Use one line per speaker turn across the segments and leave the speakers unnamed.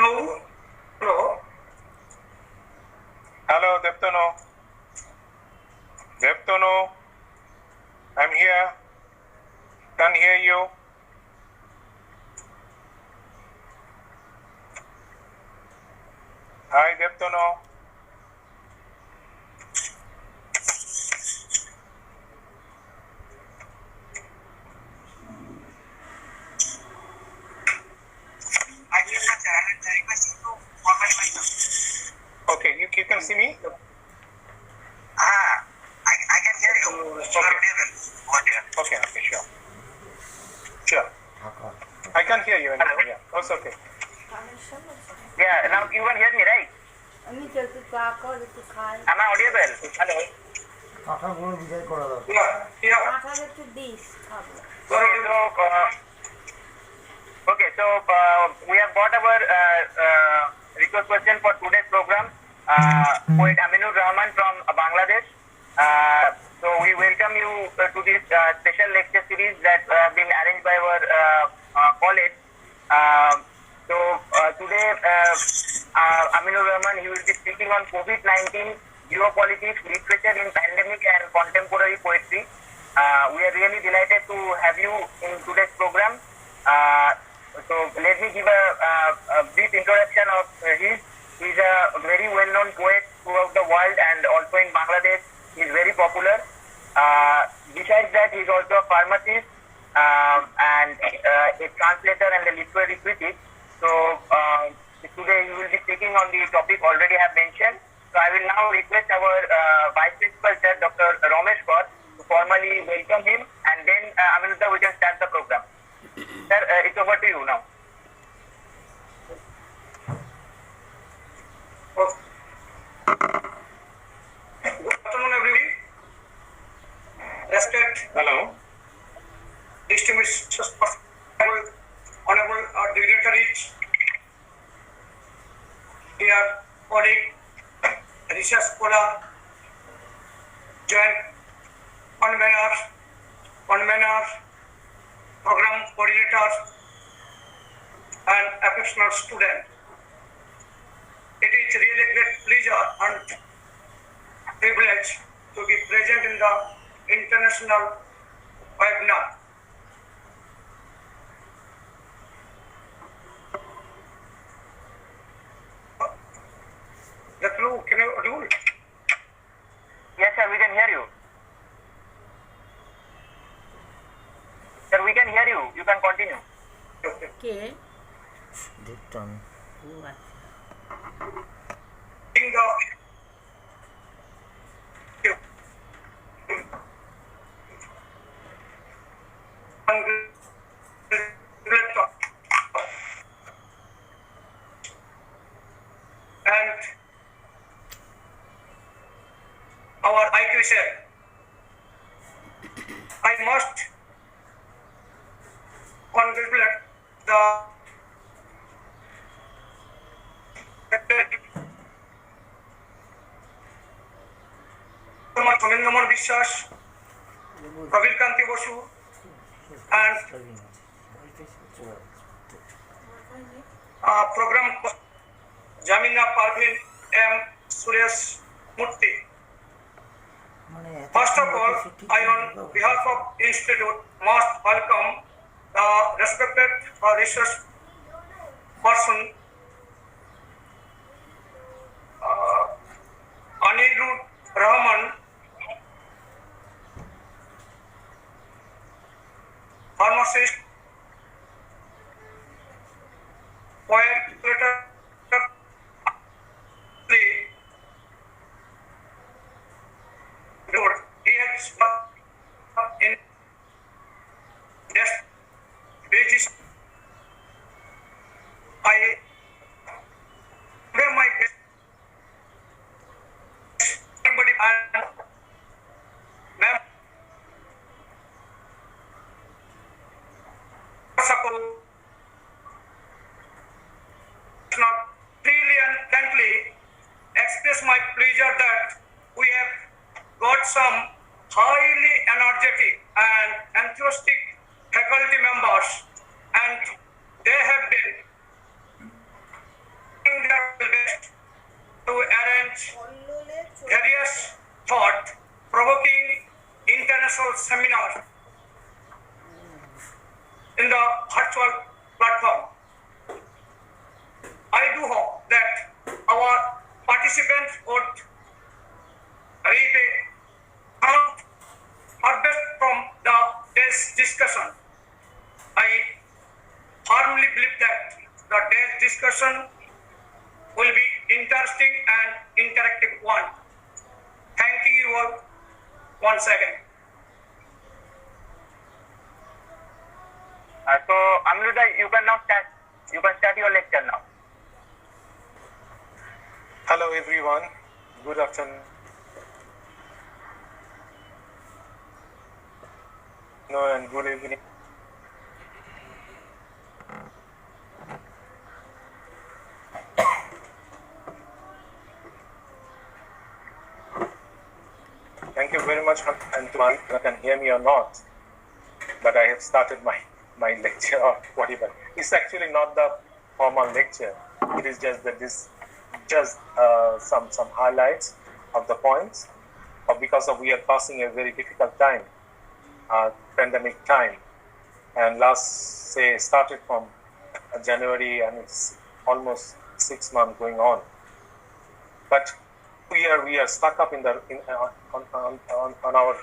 Hello. Hello.
Hello, Deptono. Deptono, I'm here. Can't hear you. Hi, Deptono. Okay, you can see me?
I can hear you.
Okay, sure. Sure. I can hear you. Anyway. Yeah, that's okay.
Yeah, now you can hear me, right? Am I audible? Hello. So we have got our request question for today's program. Poet AMIRUL from Bangladesh. So we welcome you to this special lecture series that been arranged by our college. Today, AMIRUL, he will be speaking on COVID-19, geopolitics, literature in pandemic and contemporary poetry. We are really delighted to have you in today's program. So let me give a brief introduction of his. He's a very well-known poet throughout the world and also in Bangladesh. He's very popular. Besides that, he's also a pharmacist and a translator and a literary critic. So today he will be speaking on the topic already have mentioned. So I will now request our Vice Principal Sir, Dr. Ramesh Kaur, to formally welcome him, and then we can start the program. Sir, it's over to you now.
Good afternoon, everybody. Respect.
Hello.
Distinguished honorable dignitaries, dear colleague, Rishra Scholar, joint conveners, program coordinators, and affectionate students. It is really a great pleasure and privilege to be present in the international webinar. Can you do it?
Yes, sir, we can hear you. Sir, we can hear you. You can continue.
Okay. And our IQ cell. I must congratulate the Somendramohan Biswas, Pravil Kanti Basu, and program Jamina Parvin M. Suresh Murthy. First of all, I on behalf of Institute must welcome the respected research person AMIRUL, pharmacist, poet, writer, he has in basis. I give my best. Somebody and ma'am support thought-provoking international seminar in the virtual platform. I do hope that our participants would reap a harvest from the day's discussion. I firmly believe that the day's discussion will be interesting and interactive one. Thank you all once again.
So, Amirul, you can now start. You can start your lecture now.
Hello everyone, good afternoon and good evening. Thank you very much, and to you can hear me or not, but I have started my lecture or whatever. It's actually not the formal lecture. It is just that some highlights of the points, because we are passing a very difficult time, pandemic time, and started from January, and it's almost 6 months going on. But we are stuck up on our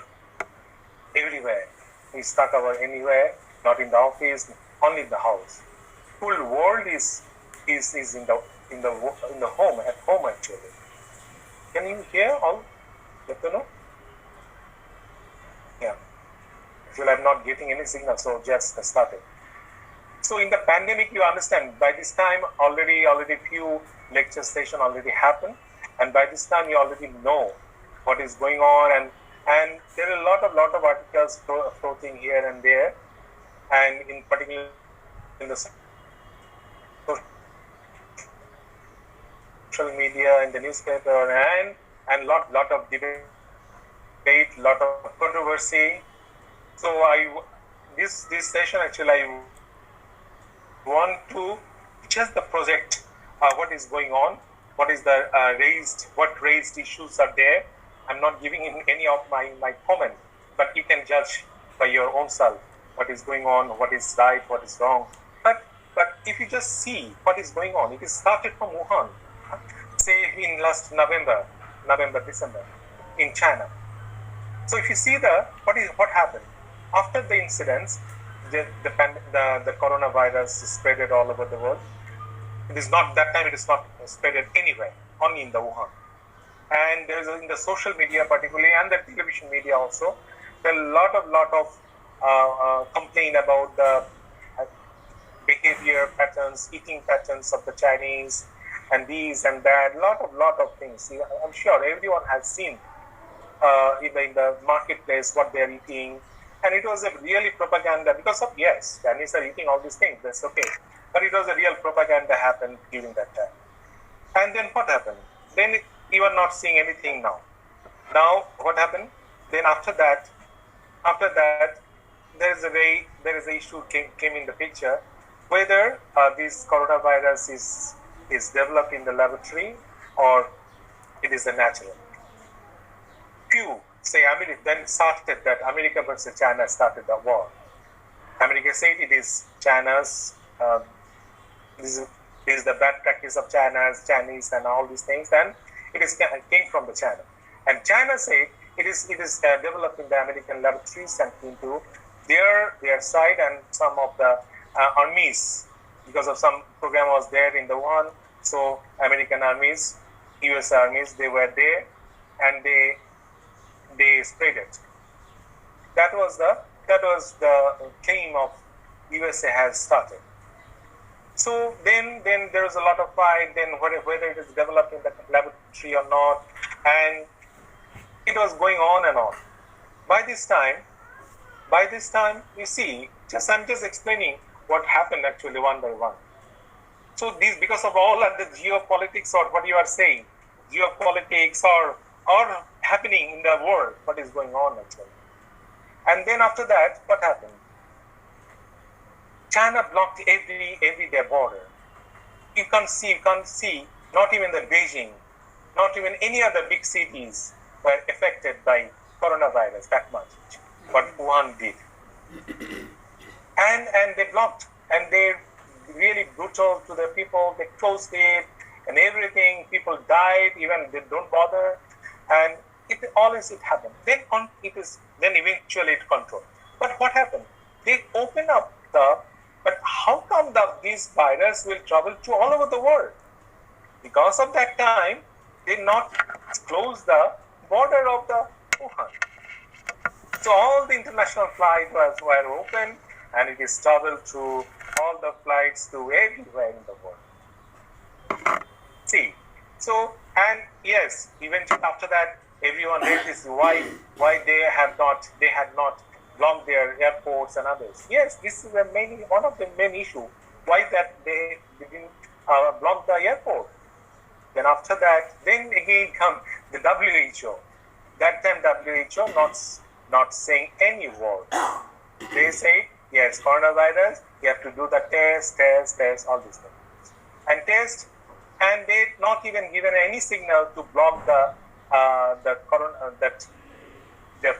everywhere. We stuck our anywhere, not in the office, only in the house. Full world is in the home, at home actually. Can you hear all? Let me know. Yeah. Actually, I'm not getting any signal, so just started. So in the pandemic, you understand, by this time already few lecture session already happened, and by this time you already know what is going on, and there are a lot of articles floating here and there, and in particular in the social media, in the newspaper, and lot of debate, lot of controversy. So this session actually I want to just the project, what is going on, what is the raised issues are there. I'm not giving in any of my comment, but you can judge by your own self what is going on, what is right, what is wrong. But if you just see what is going on, it is started from Wuhan, say in last November, December, in China. So if you see what happened after the incidents, the coronavirus spread all over the world. It is not that time. It is not spread anywhere, only in the Wuhan. And there is in the social media particularly, and the television media also, there are a lot of complaint about the behavior patterns, eating patterns of the Chinese, and these and that, lot of things. I'm sure everyone has seen in the marketplace what they are eating, and it was a really propaganda because of, yes, Chinese are eating all these things, that's okay, but it was a real propaganda happened during that time. And then what happened? Then you are not seeing anything now. Now what happened? Then after that, there is an issue came in the picture, whether this coronavirus is developed in the laboratory or it is a natural. Few say America, then started that America versus China started the war. America said it is China's, this is the bad practice of Chinese and all these things, and it came from the China. And China said it is developed in the American laboratories and came to their side, and some of the armies, because of some program was there in the one, so American armies, US armies, they were there, and they spread it. That was the claim of USA has started. So then there was a lot of fight, then whether it is developed in the laboratory or not, and it was going on and on. By this time, you see, I'm just explaining what happened actually one by one. So this, because of all of the geopolitics or what you are saying, geopolitics or happening in the world, what is going on actually. And then after that, what happened? China blocked every their border. You can't see, not even the Beijing, not even any other big cities. were affected by coronavirus that much, what Wuhan did. And they blocked, and they really brutal to the people. They closed it and everything. People died, even they don't bother, and it always it happened. Then eventually it controlled. But what happened? They open up but how come this virus will travel to all over the world? Because of that time, they not close the border of the Wuhan. So all the international flights were open, and it is traveled through all the flights to everywhere in the world. See, so, and yes, eventually after that, everyone raised this why they had not blocked their airports and others. Yes, this is one of the main issue. Why that they didn't block the airport. Then after that, then again come the WHO. That time WHO not saying any word. They say, yes, coronavirus, you have to do the test, all these things. And test, and they not even given any signal to block their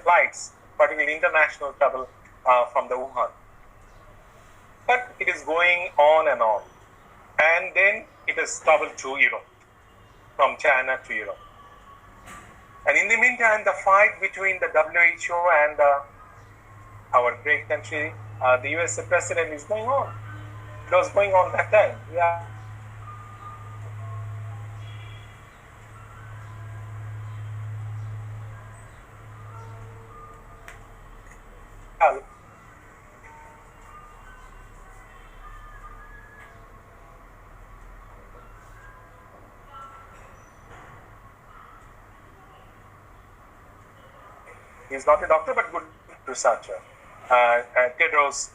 flights, particularly international travel from the Wuhan. But it is going on and on. And then it has traveled to Europe, from China to Europe. And in the meantime, the fight between the WHO and our great country, the USA president, is going on. It was going on that time. Yeah. He's not a doctor, but good researcher. Tedros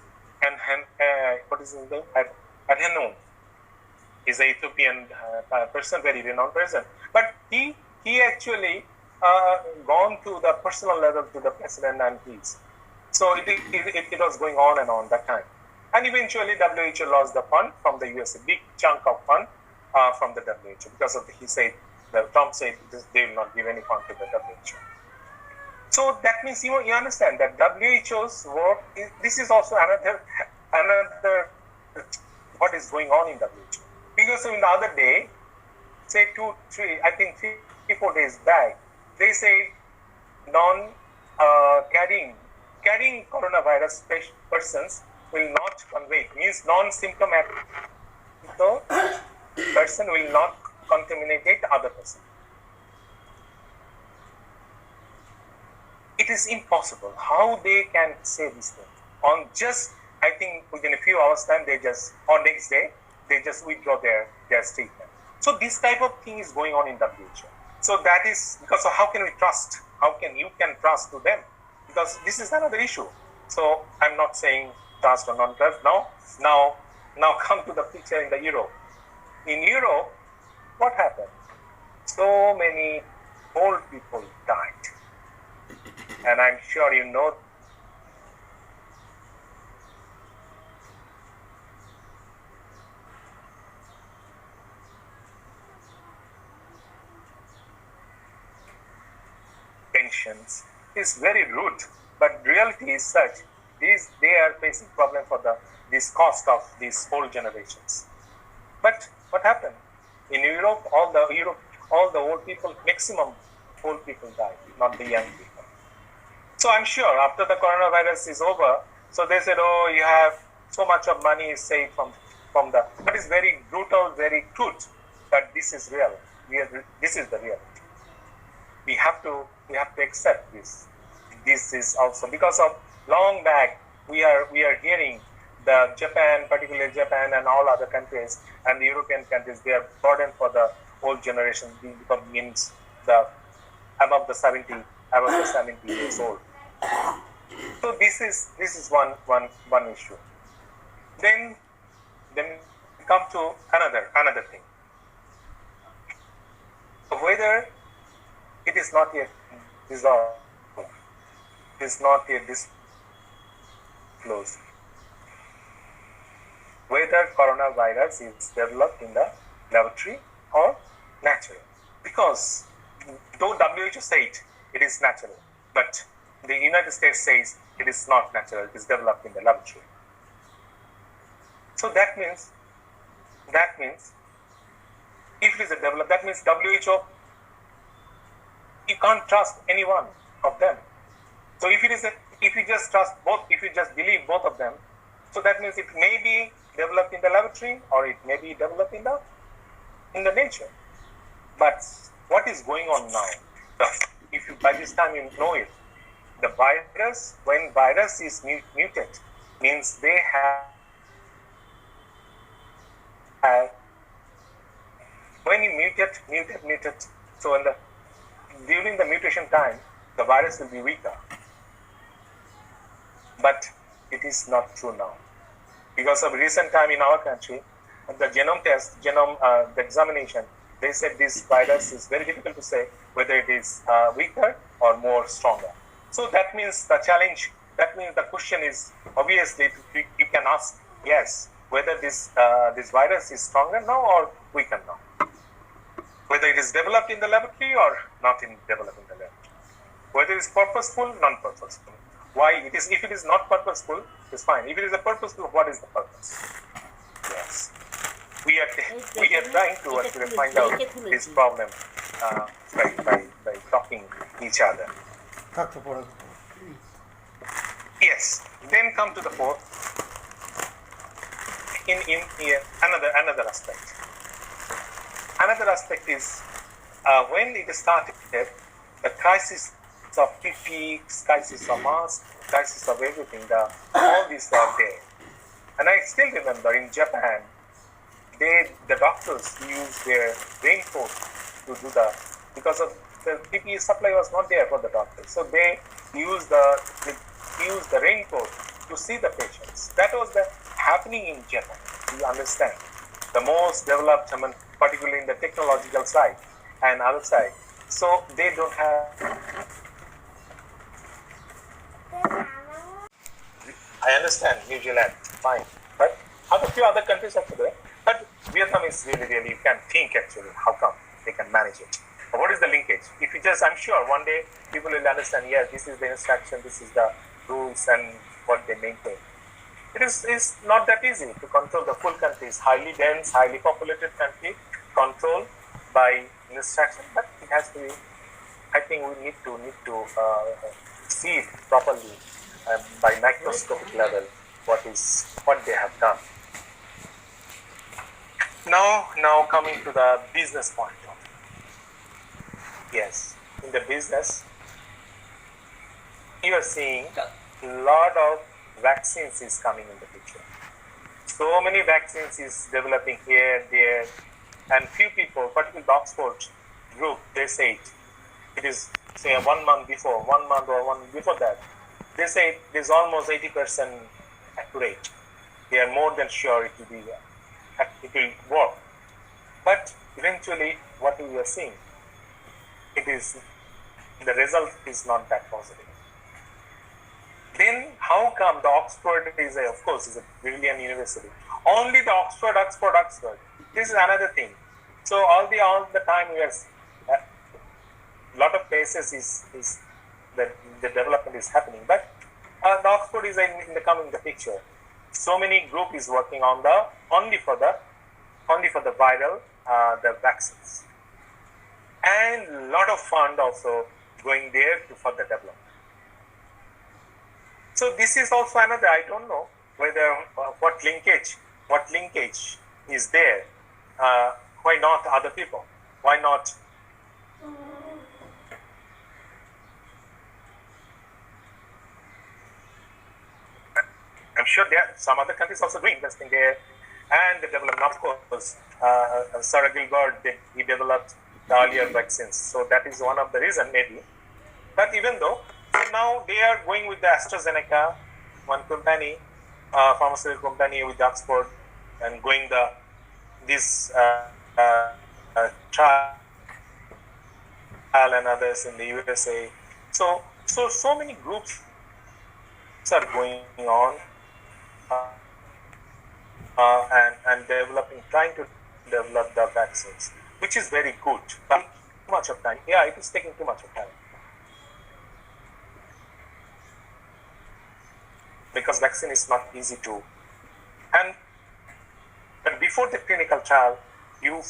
what is his name? Adhanom is an Ethiopian person, very renowned person. But he actually gone to the personal level to the president and peace. So it was going on and on that time. And eventually WHO lost the fund from the US, a big chunk of fund from the WHO because of Trump said they will not give any fund to the WHO. So that means you understand that WHO's work, this is also another what is going on in WHO. Because in the other day, say 3-4 days back, they say carrying coronavirus persons will not convey, means non-symptomatic. So person will not contaminate other person. It is impossible. How they can say this thing? On just, I think within a few hours time, or next day, they just withdraw their statement. So this type of thing is going on in WHO. So that is because of how can we trust? How can you trust to them? Because this is another issue. So I'm not saying trust or non-trust. Now come to the picture in the Europe. In Europe, what happened? So many old people died. And I'm sure you know pensions is very rude, but reality is such they are facing problem for this cost of these old generations. But what happened in Europe? All the old people, maximum old people died, not the young people. So I'm sure after the coronavirus is over, so they said, oh, you have so much of money is saved from the. That is very brutal, very crude, but this is real. This is the reality. We have to accept this. This is also because of long back we are hearing the Japan, particularly Japan and all other countries and the European countries, they are burdened for the old generation because means the above the 70 years old. So this is one issue. Then we come to another thing. Whether it is not yet dissolved, it is not yet disclosed. Whether coronavirus is developed in the laboratory or natural. Because though WHO said it is natural. But the United States says it is not natural, it is developed in the laboratory. So that means if it is a developed, that means WHO, you can't trust any one of them. So if you just trust both, if you just believe both of them, so that means it may be developed in the laboratory or it may be developed in the nature. But what is going on now? If you, by this time you know it, the virus, when virus is muted, means they have when you mutate, so during the mutation time, the virus will be weaker. But it is not true now. Because of recent time in our country, the genome test, the examination, they said this virus is very difficult to say whether it is weaker or more stronger. So that means the challenge, that means the question is, obviously, you can ask, yes, whether this virus is stronger now or weaker now. Whether it is developed in the laboratory or not developed in the laboratory. Whether it is purposeful, non-purposeful. Why it is? If it is not purposeful, it's fine. If it is a purposeful, what is the purpose? Yes, we are trying to actually find out this problem by talking each other. Yes. Then come to the fourth. In another aspect. Another aspect is when it started, the crisis of PPE, crisis of mask, crisis of everything, all these are there. And I still remember in Japan, the doctors used their raincoat to do because of the PPE supply was not there for the doctors. So they used the raincoat to see the patients. That was happening in Japan. You understand? The most developed, particularly in the technological side and other side. So they don't have. I understand New Zealand, fine, but a few other countries are there. But Vietnam is really, you can think actually how come they can manage it. But what is the linkage? If you just, I'm sure one day people will understand, yes, this is the instruction, this is the rules and what they maintain. It's not that easy to control the full country. It's highly dense, highly populated country, controlled by instruction, but it has to be, I think we need to see it properly by microscopic level what they have done. Now coming to the business point of it. Yes, in the business, you are seeing a lot of vaccines is coming in the picture. So many vaccines is developing here, there, and few people, particularly the Oxford group, they say it is say 1 month before, 1 month or one before that. They say it is almost 80% accurate. They are more than sure it will work. But eventually, what we are seeing, the result is not that positive. Then how come the Oxford is a brilliant university? Only the Oxford. This is another thing. So all the time we are lot of places is the development is happening, but the Oxford is coming the picture. So many group is working on only for the viral the vaccines, and lot of fund also going there for the development. So this is also another. I don't know whether what linkage is there. Why not other people? Why not? I'm sure there are some other countries also doing investing there, and the development, of course. Sarah Gilbert, he developed the earlier vaccines, so that is one of the reasons maybe. But even though, so now they are going with the AstraZeneca, one company, pharmaceutical company with Oxford, and going this trial and others in the USA. So many groups are going on and trying to develop the vaccines, which is very good. But too much of time. Yeah, it is taking too much of time. because vaccine is not easy to. And but before the clinical trial, you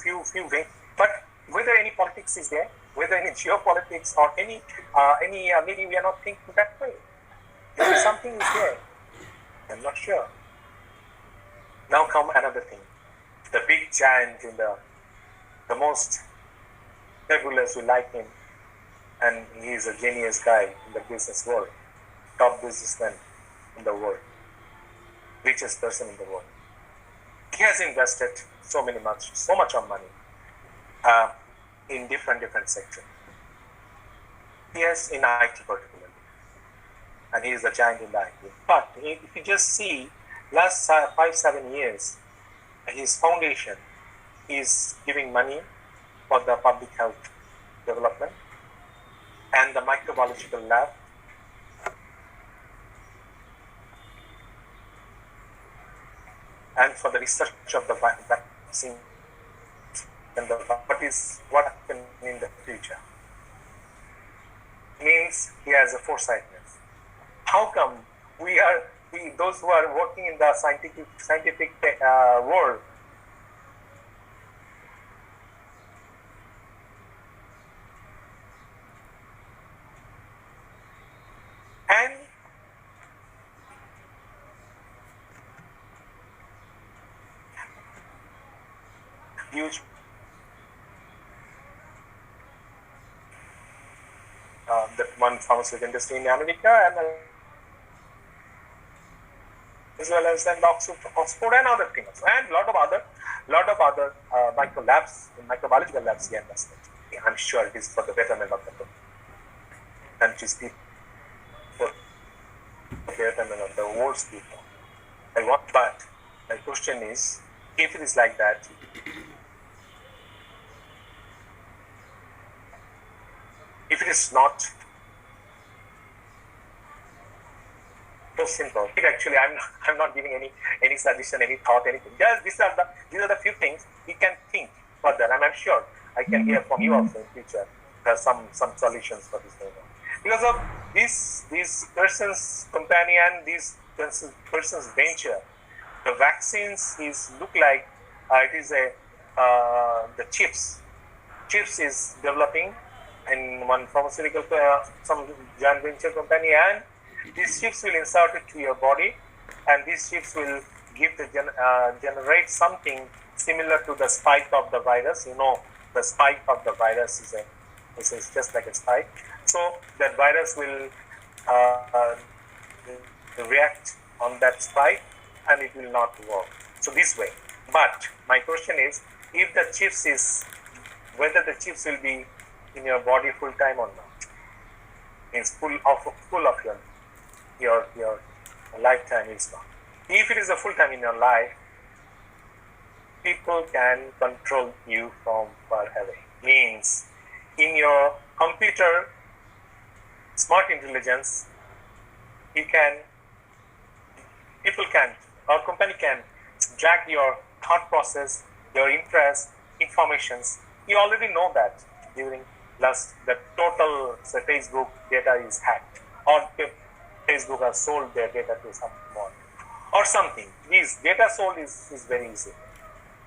wait. But whether any politics is there, whether any geopolitics or any maybe we are not thinking that way. Maybe something is there. I'm not sure. Now come another thing. The big giant in the most fabulous, we like him, and he is a genius guy in the business world, top businessman in the world, richest person in the world. He has invested so much of money in different sectors. Yes, in IT particularly, and he is a giant in the IT. But if you just see last 5-7 years, his foundation is giving money for the public health development and the microbiological lab. And for the research of the vaccine and what happened in the future. Means he has a foresightness. How come those who are working in the scientific world, and huge that one pharmaceutical industry in America, and as well as then Oxford and other things, and lot of other micro labs, microbiological labs here invested. I'm sure it is for the betterment of the country's people, for the betterment of the world's people. But my question is, if it is like that, if it is not so simple, actually I'm not giving any suggestion, any thought, anything. Just these are the few things we can think further, and I'm sure I can hear from you also in future some solutions for this problem. Because of this person's companion, this person's venture, the vaccines look like it is the chips. Chips is developing in one pharmaceutical, some joint venture company, and these chips will insert it to your body, and these chips will generate something similar to the spike of the virus. You know, the spike of the virus is just like a spike. So that virus will react on that spike, and it will not work. So this way. But my question is, if the chips whether the chips will be in your body full time or not, means full of your lifetime is not. If it is a full time in your life, people can control you from far away. Means in your computer, smart intelligence, people can, or company can drag your thought process, your interest, informations. You already know that during the total Facebook data is hacked, or Facebook has sold their data to someone or something. This data sold is very easy.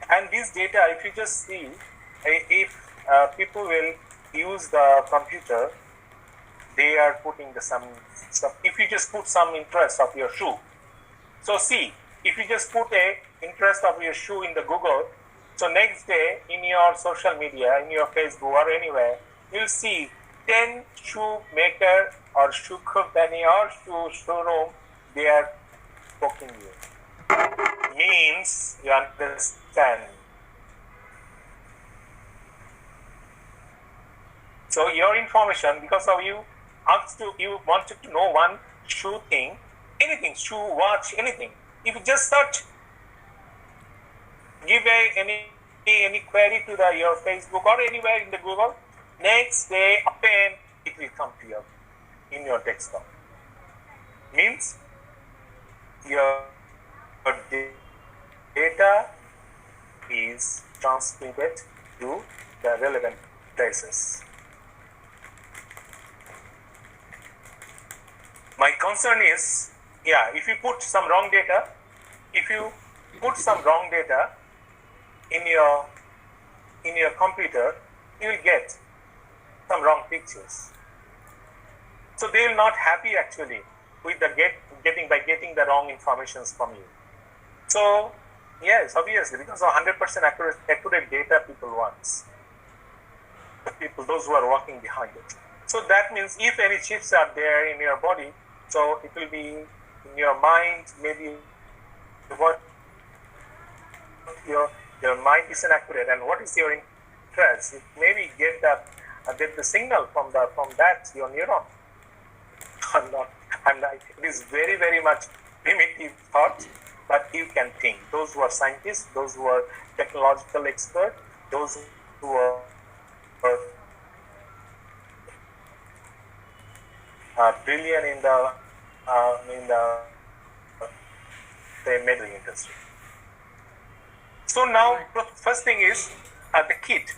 And this data, if you just see, if people will use the computer, they are putting some stuff. If you just put some interest of your shoe, so see, if you just put a interest of your shoe in the Google, so next day in your social media, in your Facebook or anywhere, you'll see 10 shoe maker or shoe company or showroom, they are poking you. Means you understand. So your information, because of you wanted to know one shoe thing, anything, shoe, watch, anything. If you just search, give any query to your Facebook or anywhere in the Google, next day open, it will come to you in your desktop. Means your data is transmitted to the relevant places. My concern is yeah, if you put some wrong data, if you put some wrong data in your computer, you will get some wrong pictures. So they will not happy actually with the getting the wrong informations from you. So yes, obviously, because of 100% accurate data people want. People, those who are working behind it. So that means if any chips are there in your body, so it will be in your mind, maybe what your mind isn't accurate, and what is your interest? It maybe get the signal from that your neuron. I'm like, it is very, very much primitive thought, but you can think. Those who are scientists, those who are technological experts, those who are brilliant in the medical industry. So now, first thing is the kit.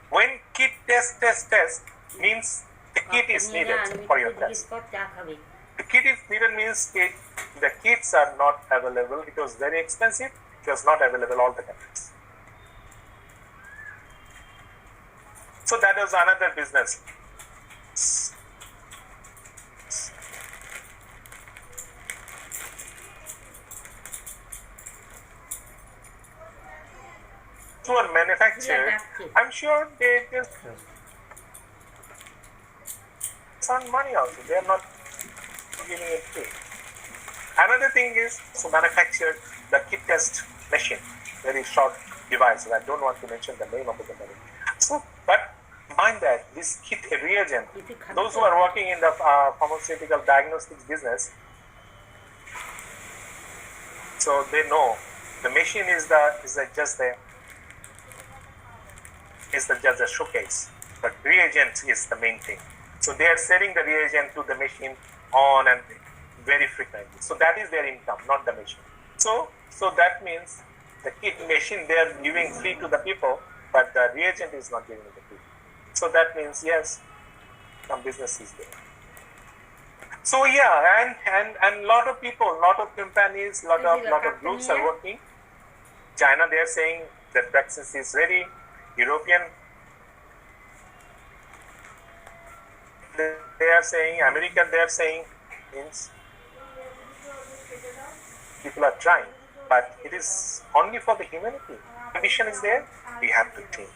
When kit test means the kit is needed for your test. The kit is needed means the kits are not available. It was very expensive. It was not available all the countries. So that was another business. Who are manufactured, I'm sure they just earn money also. They are not giving it free. Another thing is to manufacture the kit test machine, very short device. I don't want to mention the name of the company. So, but mind that this kit reagent, those who are working in the pharmaceutical diagnostics business, so they know the machine is just a showcase, but reagent is the main thing. So they are selling the reagent to the machine on and very frequently. So that is their income, not the machine. So that means the kit machine they are giving free to the people, but the reagent is not giving the free. So that means yes, some business is there. So yeah, and lot of people, lot of companies, lot of groups are working. China, they are saying that vaccine is ready. European, they are saying, American, they are saying, means people are trying, but it is only for the humanity. Ambition is there, we have to think.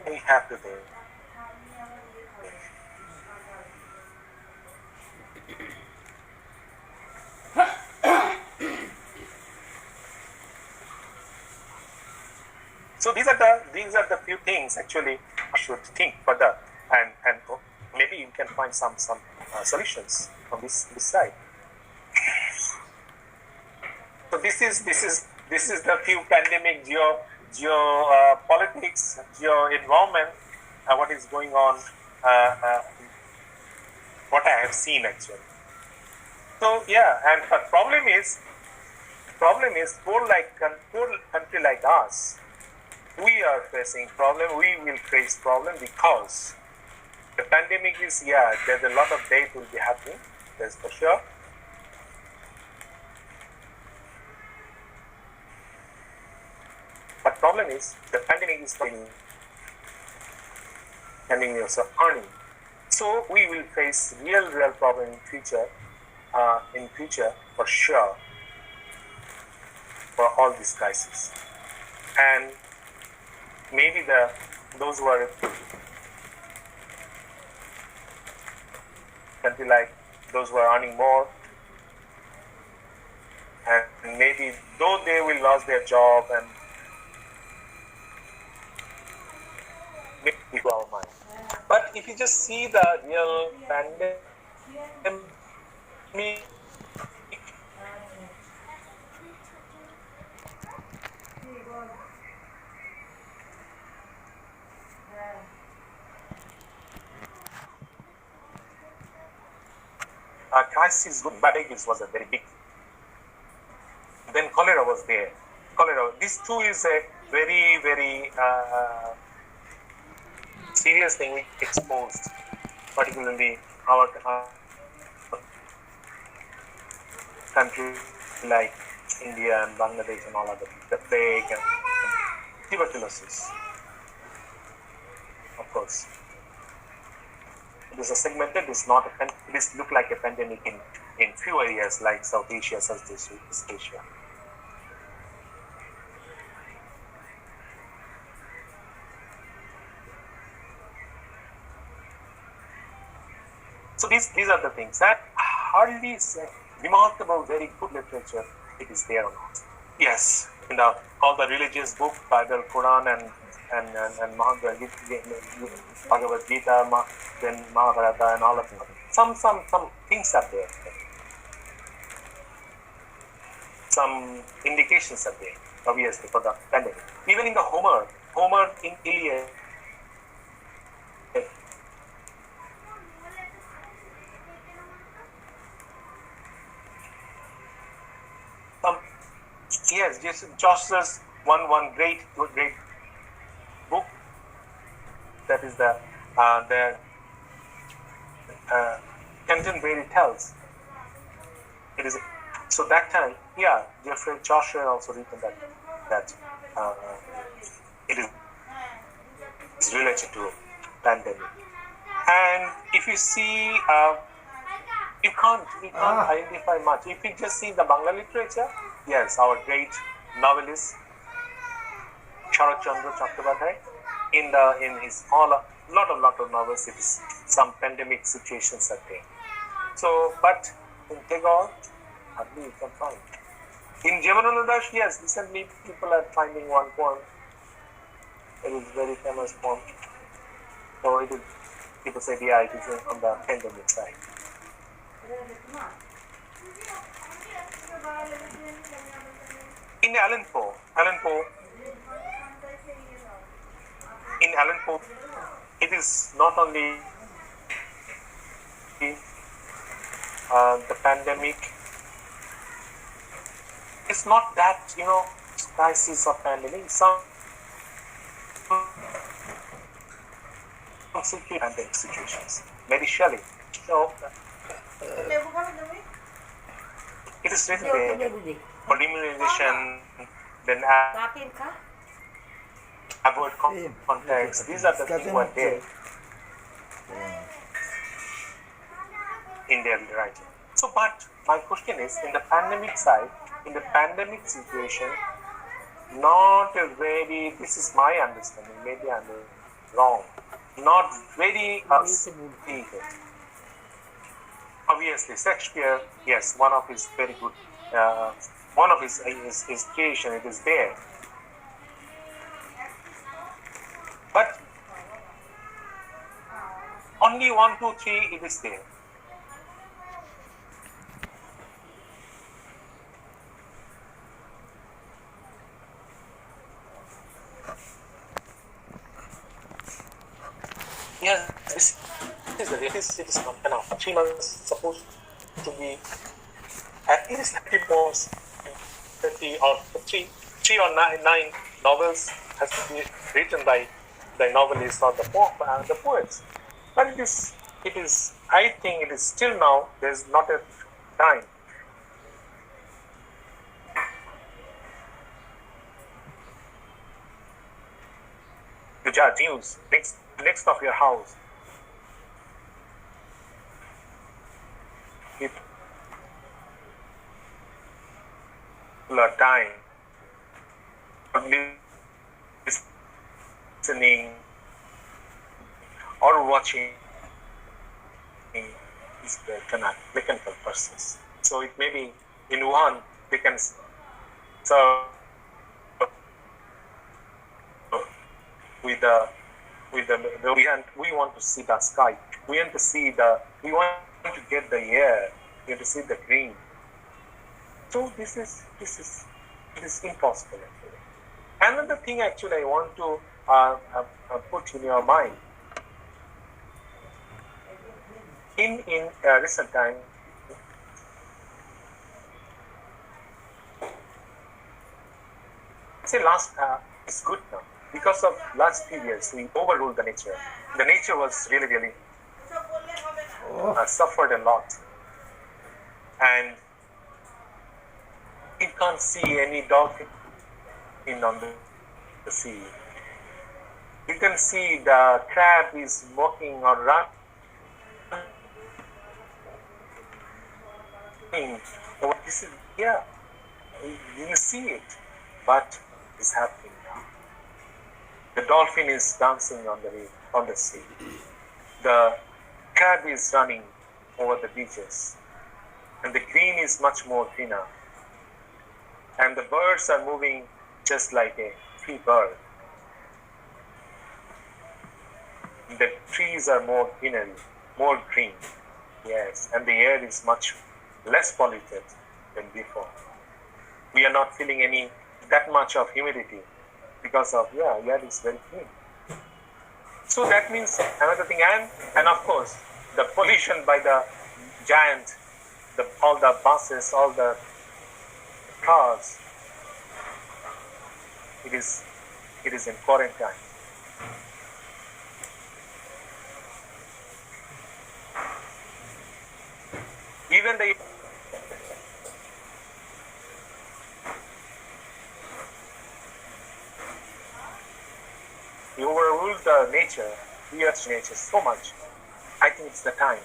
We have to think. So these are the few things actually I should think further, and maybe you can find some solutions from this side. So this is the few pandemic geo politics, geo environment, what is going on, what I have seen actually. So yeah, and the problem is poor country like us. We are facing problem. We will face problem because the pandemic is there's a lot of death will be happening. That's for sure. But problem is the pandemic is continuous earning. So we will face real problem in future for sure for all these crises. And maybe those who are country like those who are earning more, and maybe though they will lose their job and maybe our mind. But if you just see the real pandemic, crisis, but it was a very big. Then cholera was there. Cholera. This too is a very, very serious thing we exposed, particularly our countries like India and Bangladesh and all other, the plague and tuberculosis, of course. It is a segmented, it is not a, it is look like a pandemic in few areas like South Asia, Southeast Asia. So these are the things that hardly remarkable, very good literature, it is there or not. Yes, in all the religious book, Bible, Quran, and Bhagavad Gita, then Mahabharata, and all of them. Some things are there. Some indications are there, obviously, for the pandemic. Even in the Homer in Iliad, yes, Chaucer's one great book, that is the Canterbury Tales. It is so that time, yeah. Geoffrey Chaucer also written that it is related to pandemic. And if you see, you can't identify much. If you just see the Bangla literature, yes, our great novelist Sharat Chandra Chakrabarty, in his lot of novels, it is some pandemic situations are there. So, but in Tagore, hardly you can find. In Jeevananda Das, yes, recently people are finding one poem. It is very famous poem. So it is, people say, yeah, it is on the pandemic side. In Allan Poe, it is not only the pandemic. It's not that, crisis of pandemic. Some pandemic situations. Mary Shelley. So, it is written there. For immunization, then avoid context. These are the things that are there in their writing. So, but my question is, in the pandemic side, in the pandemic situation, not a very, this is my understanding, maybe I'm wrong, not very stated. Obviously, Shakespeare, yes, one of his very good, one of his creation, it is there. But only 1, 2, 3, it is there. Yes, it is not enough. 3 months supposed to be at least 30 poems, 30 or 3 or 9 novels has to be written by the novelists or the poets. But it is. I think it is still now. There is not a time. To judge news next of your house. People are dying, listening or watching these mechanical persons. So it may be in Wuhan they can serve with the we want to see the sky. We want to get the air. We want to see the green. So it is impossible actually. Another thing actually I want to put in your mind. In recent time, say last it's good now. Because of last few years, we overruled the nature. The nature was really suffered a lot. And can't see any dolphin on the sea. You can see the crab is walking or running. Oh, this is, yeah, you see it, but it's happening now. The dolphin is dancing on the sea. The crab is running over the beaches, and the green is much more greener. And the birds are moving just like a free bird. The trees are more greenery, more green, yes, and the air is much less polluted than before. We are not feeling that much of humidity because of, air is very clean. So that means another thing, and of course, the pollution by the giant, all the buses, all the cars, it is in quarantine. Even we overruled the nature, we urge nature so much. I think it's the time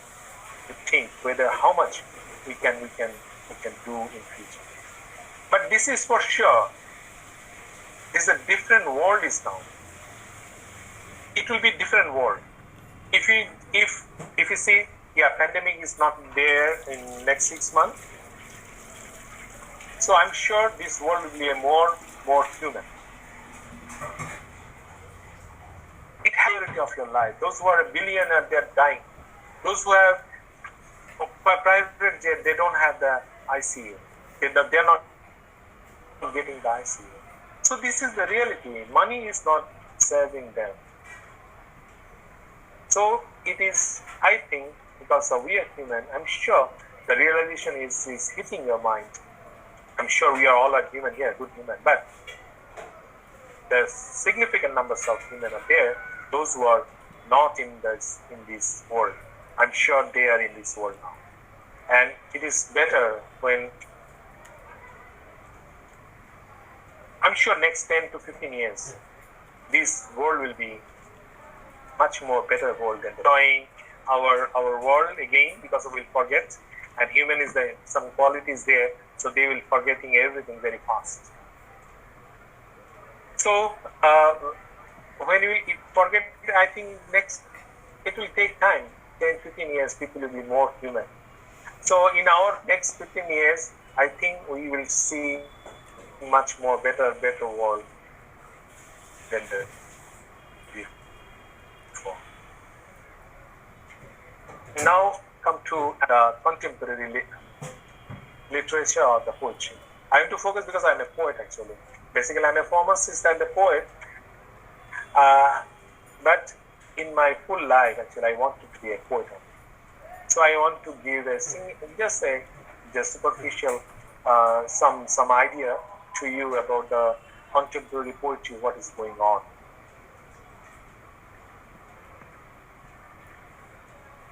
to think whether how much we can do in future. But this is for sure. This is a different world is now. It will be different world. If you see, pandemic is not there in next 6 months. So I'm sure this world will be a more human. It has priority of your life. Those who are a billionaire, they're dying. Those who have private jet, they don't have the ICU. They're not getting the ICU. So this is the reality. Money is not serving them. So it is, I think, because we are human, I'm sure the realization is hitting your mind. I'm sure we are all are human here, good human, but there's significant numbers of human are there, those who are not in this world. I'm sure they are in this world now. And it is better when, I'm sure next 10 to 15 years, this world will be much more better world than enjoying our world again, because we will forget, and human is there, some qualities there, so they will forgetting everything very fast. So when we forget, I think it will take time, 10, 15 years, people will be more human. So in our next 15 years, I think we will see much more better world than the before. Now come to the contemporary literature or the poetry. I am to focus because I am a poet actually. Basically, I am a pharmacist and a poet. But in my full life, actually, I wanted to be a poet. So I want to give just superficial some idea to you about the contemporary poetry, what is going on.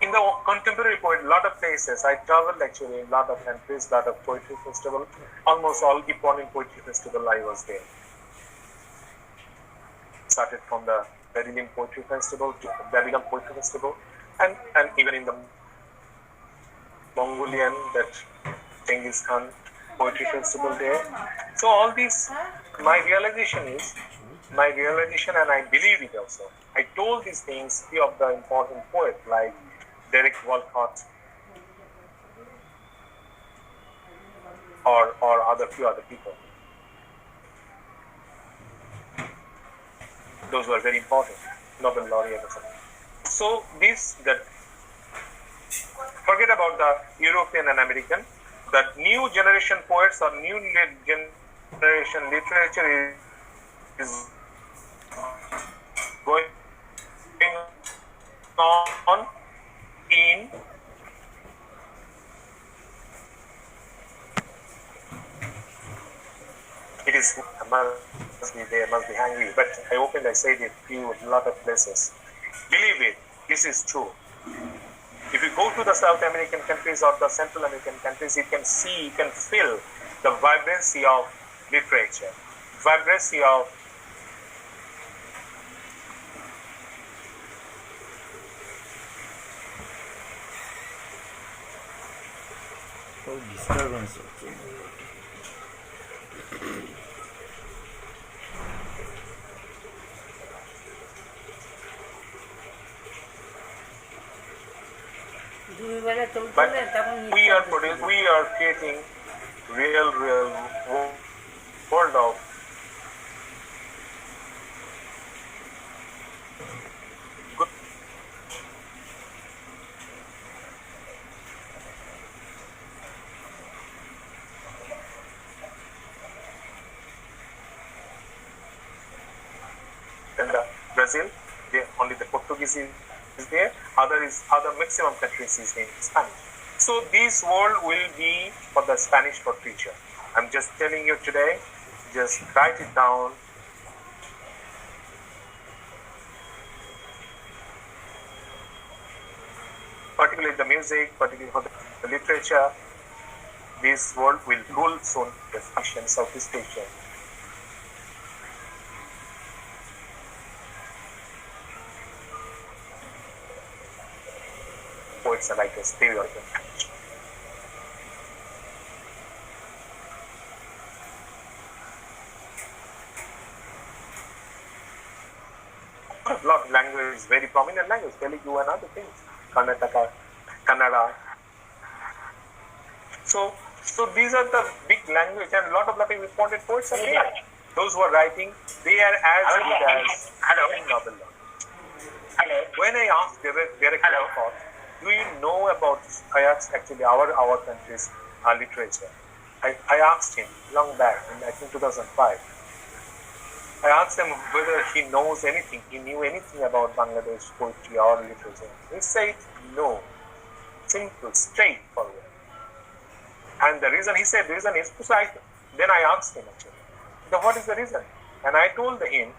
In the contemporary poetry, a lot of places, I traveled actually in a lot of countries, a lot of poetry festival, almost all important poetry festival I was there. Started from the Berlin Poetry Festival to the Babylon Poetry Festival, and even in the Mongolian, that Genghis Khan Poetry Festival there. So all these, my realization, and I believe it also. I told these things, few of the important poets like Derek Walcott or few other people. Those were very important, Nobel laureate or something. So forget about the European and American. The new generation poets or new generation literature is going on in it is must be hungry, but I opened, I said it a lot of places. Believe it, this is true. If you go to the South American countries or the Central American countries, you can see, you can feel the vibrancy of literature, vibrancy of
disturbance হচ্ছে
but we are creating real world of good. In the Brazil, only the Portuguese is there. Other maximum countries is in Spanish. So this world will be for the Spanish literature. I'm just telling you today. Just write it down. Particularly the music, particularly for the literature, this world will rule soon the fashion Southeast Asia. Poets and writers, they will a lot of language is very prominent language, Telugu and other things, Karnataka, Kannada. So these are the big language, and a lot of important poets are there. Those who are writing, they are as good as Nobel. When I asked Derek Walcott, do you know about actually our country's literature? I asked him long back, in I think 2005. I asked him whether he knows anything, he knew anything about Bangladesh poetry or literature. He said no. Simple, straightforward. And the reason, he said, the reason is, then I asked him actually, what is the reason? And I told him,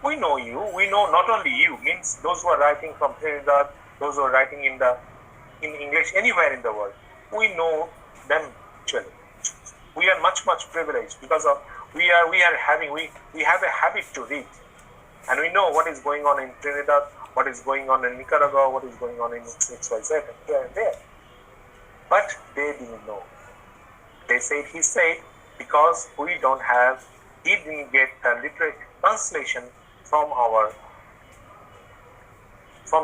we know you, we know not only you, means those who are writing from Trinidad, those who are writing in English anywhere in the world, we know them actually. We are much privileged because of we have a habit to read, and we know what is going on in Trinidad, what is going on in Nicaragua, what is going on in XYZ here and there. But they didn't know. He said, because he didn't get the literary translation from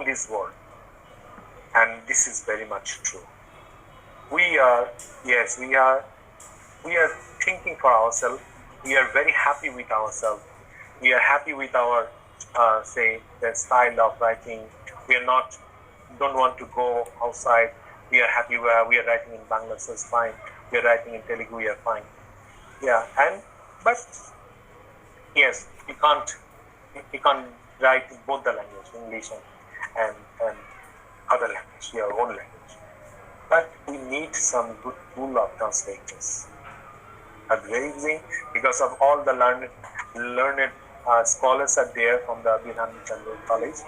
this world. And this is very much true. We are thinking for ourselves. We are very happy with ourselves. We are happy with our, the style of writing. We are don't want to go outside. We are happy where we are writing in Bangla, so it's fine. We are writing in Telugu, we are fine. But yes, you can't write in both the language, English and other language, your own language. But we need some good pool of translators. At the very beginning, because of all the learned scholars are there from the Birhan Chandra College.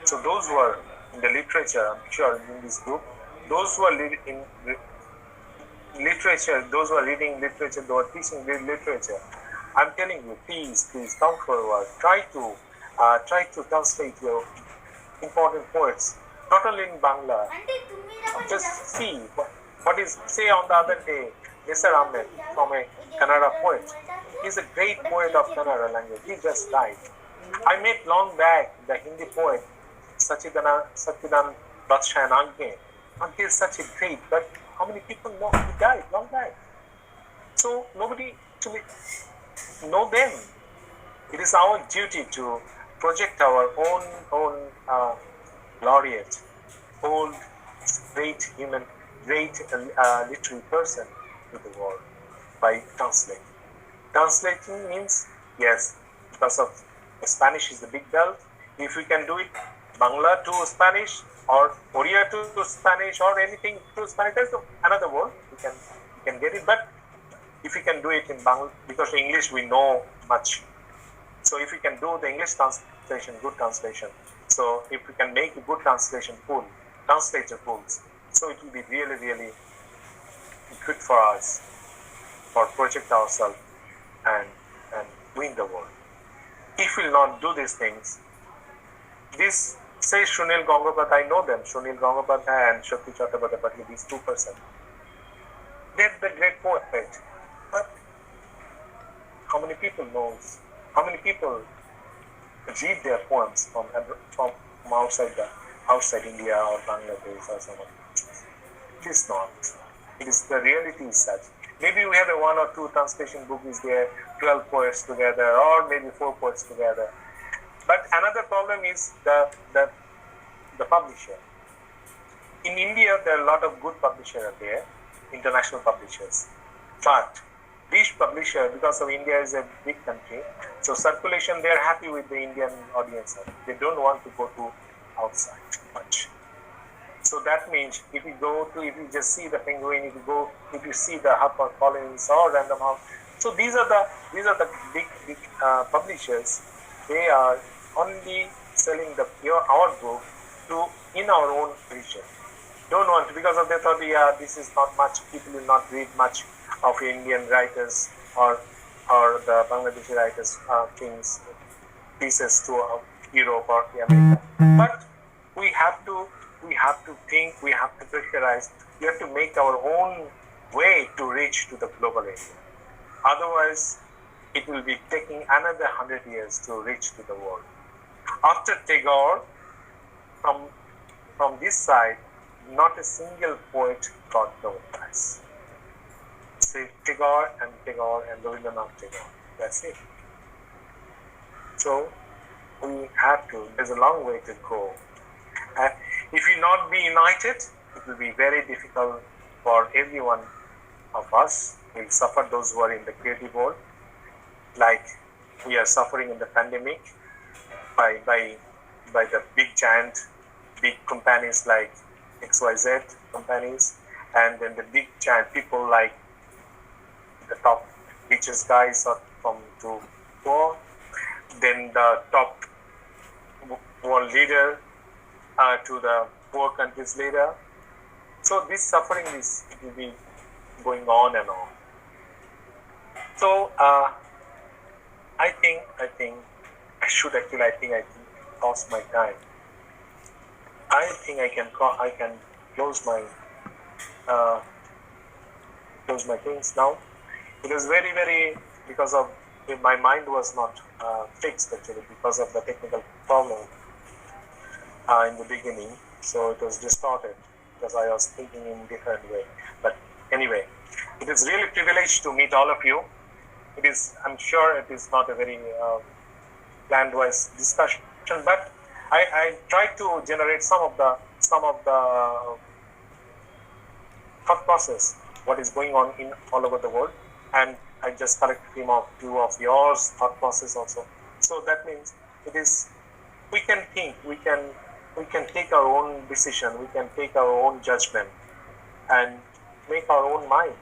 So those who are in the literature, I'm sure in this group, those who are in literature, those who are reading literature, those who are teaching literature, I'm telling you, please come forward. Try to translate your important poets, not only in Bangla. Just see what is, say on the other day, Mr. Ahmed, from a Kannada poet. He's a great poet of Kannada language. He just died. I met long back the Hindi poet, Satyadan Batshayan Agge. And he is such a great, but how many people know he died long back? So nobody actually know them. It is our duty to project our own laureate, old, great literary person to the world by translating. Translating means, yes, because of Spanish is the big belt. If we can do it, Bangla to Spanish, or Oriya to Spanish, or anything to Spanish, that's another word. We can get it, but if we can do it in Bangla, because English we know much. So if we can do the English translation, good translation. So if we can make a good translator pools, so it will be really, really good for us. or project ourselves and win the world. If we will not do these things, this say Sunil Gangopadhyay, I know them, Sunil Gangopadhyay and Shakti Chattopadhyay, these two persons. They're the great poet, but how many people knows? How many people read their poems from outside India or Bangladesh or someone? It is not. It is the reality is such. Maybe we have a 1 or 2 translation book is there, 12 poets together, or maybe 4 poets together. But another problem is the publisher. In India, there are a lot of good publishers are there, international publishers. But these publishers, because of India is a big country, so circulation, they are happy with the Indian audience. They don't want to go to outside much. So that means if you just see the Penguin, if you see the HarperCollins or Random House, so these are the big publishers. They are only selling our book in our own region. Don't want to, because of they thought, yeah, this is not much. People will not read much of Indian writers or the Bangladeshi writers things pieces to Europe or America. But we have to think, we have to pressurize, we have to make our own way to reach to the global area. Otherwise, it will be taking another 100 years to reach to the world. After Tagore, from this side, not a single poet got Nobel Prize. Say Tagore and Rabindranath Tagore. That's it. So we have to. There's a long way to go. If we not be united, it will be very difficult for every one of us. We'll suffer, those who are in the creative world, like we are suffering in the pandemic by the big companies like XYZ companies, and then the big giant people like the top richest guys are from to poor, then the top world leader to the poor countries leader. So this suffering will be going on and on. So I think I should actually I pass my time. I think I can close my things now. It was very because of my mind was not fixed actually because of the technical problem in the beginning, so it was distorted because I was thinking in different way. But anyway, it is really a privilege to meet all of you. It is, I'm sure it is not a very planned-wise discussion, but I tried to generate some of the thought process, what is going on in all over the world, and I just collected few of yours thought process also. So that means it is, we can think, we can take our own decision, we can take our own judgment and make our own mind.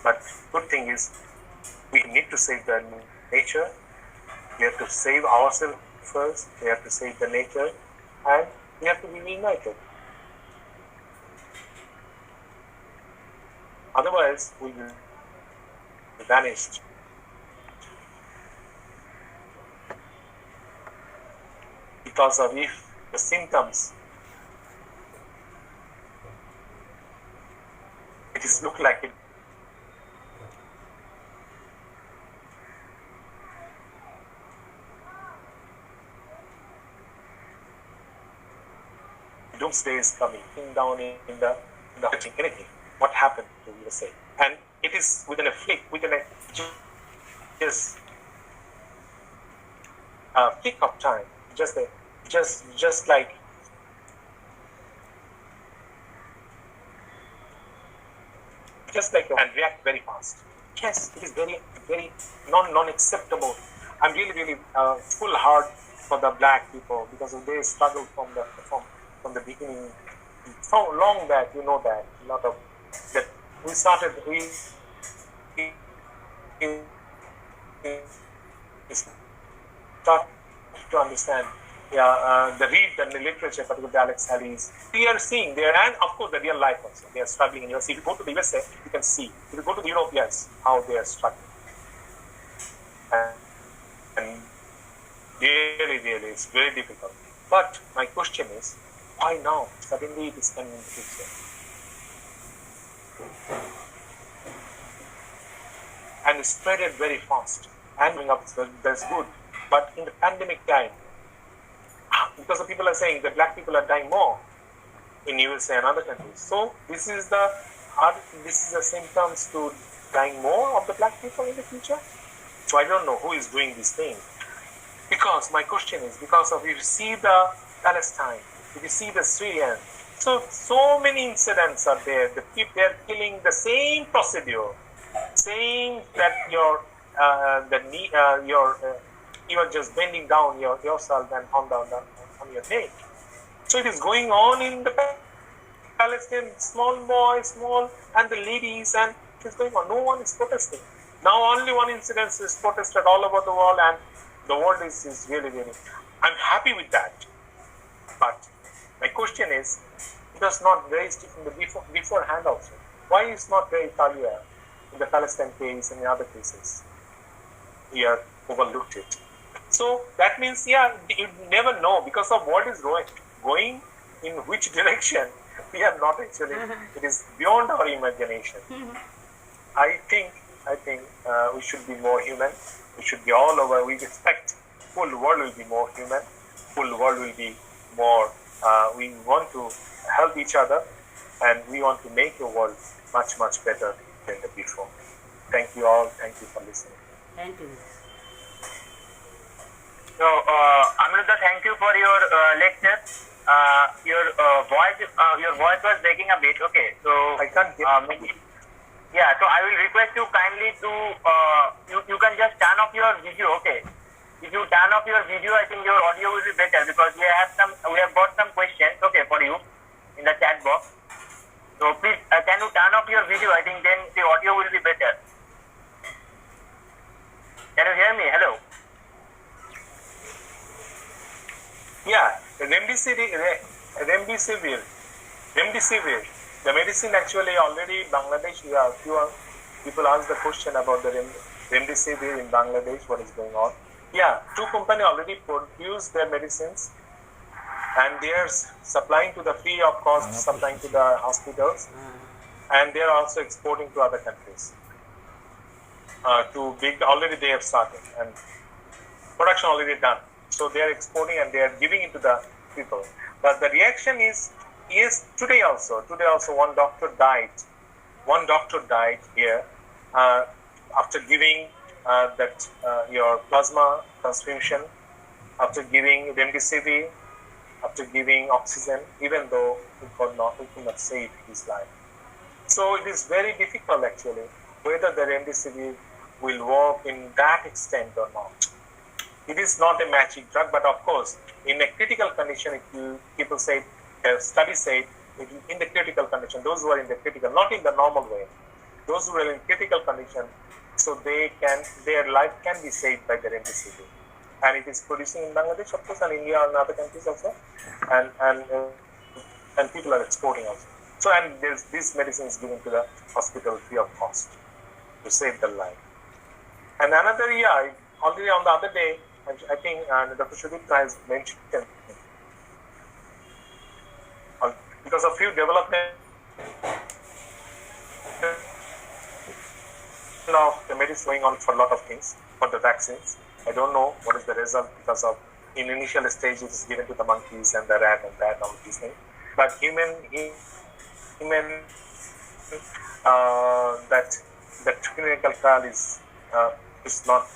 But good thing is, we need to save the nature. We have to save ourselves first. We have to save the nature, and we have to be united. Otherwise, we will vanish. Because of if the symptoms, it is look like it. Doomsday is coming down in the anything. What happened to USA? And it is within a flick of time, just like and react very fast. Yes, it is very non-acceptable. I'm really full hard for the black people because they struggled from the beginning, so long back. You know that a lot of that we start to understand the read the literature, particularly Alex Haley's, we are seeing there, and of course the real life also. They are struggling in US. If you go to the USA, you can see. If you go to Europe, yes, how they are struggling. And really, really, it's very difficult. But my question is, why now? Suddenly it is coming into picture. And it spread it very fast. And going up, that's good. But in the pandemic time, because the people are saying that black people are dying more in USA and other countries. So this is the symptoms to dying more of the black people in the future. So I don't know who is doing this thing. Because my question is, because of if you see the Palestine, if you see the Syrian, so many incidents are there. The people, they are killing the same procedure, same that you are just bending down yourself and on your neck. So it is going on in the Palestine, small boys, and the ladies, and it is going on. No one is protesting. Now only one incident is protested all over the world, and the world is really, really. I'm happy with that. But my question is, it was not raised in the beforehand also. Why is not raised earlier in the Palestine case and in other cases? We have overlooked it. So that means, you never know because of what is going in which direction. We are not actually. It is beyond our imagination. I think we should be more human. We should be all over. We expect full world will be more human. Full world will be more. We want to help each other, and we want to make the world much, much better than the before. Thank you all. Thank you for listening.
Thank you.
So, Amiruddha, thank you for your lecture. Your voice was breaking a bit. Okay, so
I can't hear.
So I will request you kindly to you can just turn off your video. Okay, if you turn off your video, I think your audio will be better because we have got some questions. Okay, for you in the chat box. So please, can you turn off your video? I think then the audio will be better. Can you hear me? Hello.
Yeah, remdesivir. The medicine actually already Bangladesh. Few people asked the question about the remdesivir in Bangladesh. What is going on? Yeah, 2 companies already produce their medicines, and they are supplying to the free of cost, supplying to the hospitals, and they are also exporting to other countries. Already they have started, and production already done. So they are exporting and they are giving it to the people. But the reaction is, yes, today also one doctor died. One doctor died here after giving your plasma transfusion, after giving remdesivir, after giving oxygen, even though we could not save his life. So it is very difficult actually whether the remdesivir will work in that extent or not. It is not a magic drug, but of course, in a critical condition, people say, studies say, in the critical condition, those who are in the critical, not in the normal way, those who are in critical condition, so their life can be saved by the remdesivir. And it is producing in Bangladesh, of course, and India and other countries also, and people are exporting also. So, and this medicine is given to the hospital free of cost to save their life. And another, already on the other day, I think Dr. Sudipta has mentioned because of few development of the medicine going on for a lot of things, for the vaccines. I don't know what is the result because of in initial stage it is given to the monkeys and the rat and that, all these things. But human that clinical trial is not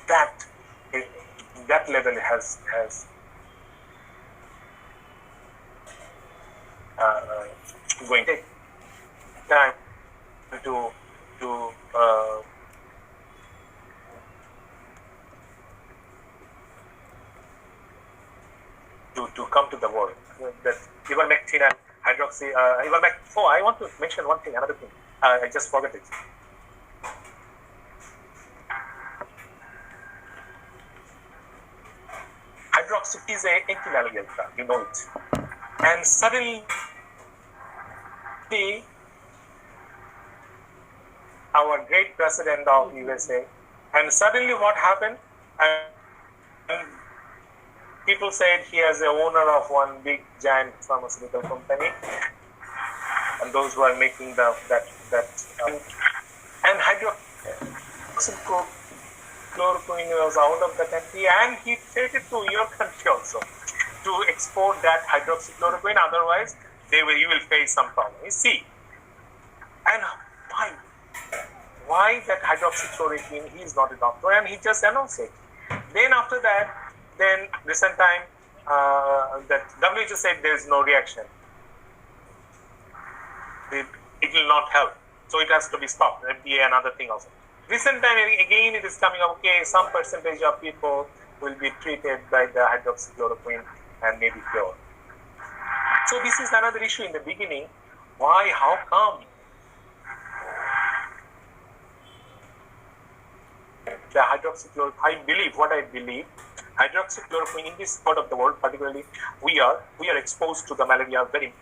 that level has going to take time to come to the world. That ivermectin and hydroxy, ivermectin. Oh, I want to mention one thing, another thing. I just forgot it. hydroxy is a anti-malarial drug, you know it. And suddenly, our great president of USA, and suddenly what happened? And people said he is the owner of one big giant pharmaceutical company, and those who are making and hydroxychloroquine was out of the country, and he traded to your country also to export that hydroxychloroquine. Otherwise, you will face some problem. You see, and why that hydroxychloroquine? He is not a doctor, and he just announced it. Then after that, recent time, that WHO said there is no reaction. It will not help, so it has to be stopped. FDA, another thing also. Recent time again, it is coming up. Okay, some percentage of people will be treated by the hydroxychloroquine and maybe cured. So this is another issue in the beginning. Why? How come? The hydroxychloroquine, what I believe, hydroxychloroquine in this part of the world, particularly, we are exposed to the malaria very much.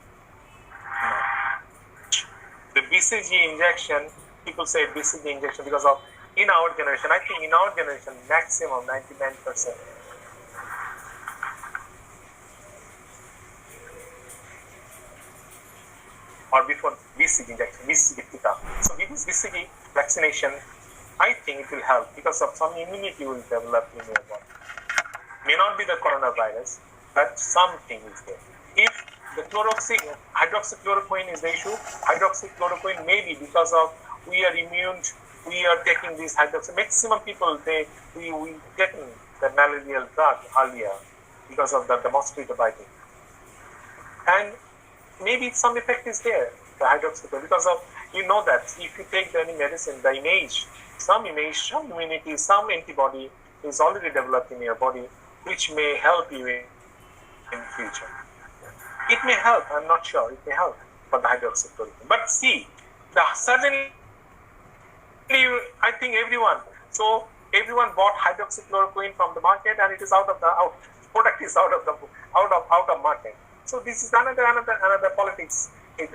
The BCG injection, people say BCG injection because of, in our generation, I think in our generation, maximum 99%. Or before BCG injection, BCG tika. So with this BCG vaccination, I think it will help because of some immunity will develop in your body. May not be the coronavirus, but something is there. If the hydroxychloroquine is the issue, hydroxychloroquine may be because of we are immune, we are taking these maximum people, we getting the malarial drug earlier because of the mosquito biting. And maybe some effect is there, the hydroxychloroquine, because of, you know that if you take any medicine, the some immunity, some antibody is already developed in your body, which may help you in future. It may help, I'm not sure, it may help for the hydroxychloroquine. But see, suddenly, I think everyone bought hydroxychloroquine from the market, and it is product is out of market. So this is another politics. It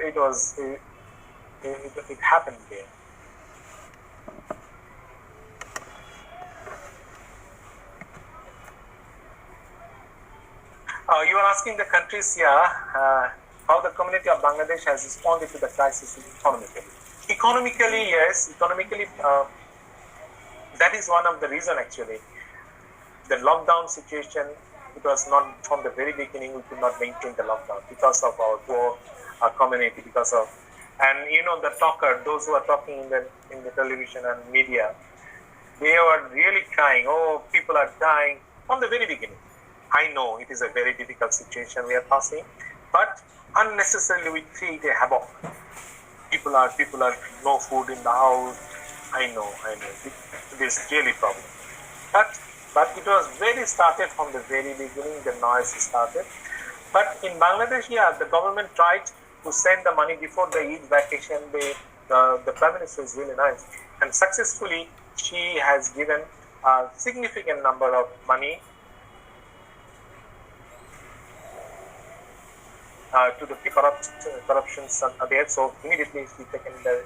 happened there. You are asking the countries here how the community of Bangladesh has responded to the crisis economically. Economically, yes. Economically, that is one of the reasons actually. The lockdown situation, it was not from the very beginning, we could not maintain the lockdown because of our poor community, and you know, the those who are talking in the television and media, they were really crying, oh, people are dying from the very beginning. I know it is a very difficult situation we are passing, but unnecessarily we create a havoc. People are no food in the house. I know. It is really a problem. But it was started from the very beginning, the noise started. But in Bangladesh, the government tried to send the money before the Eid vacation. The Prime Minister is really nice. And successfully, she has given a significant number of money to the corruptions there. So immediately she taken the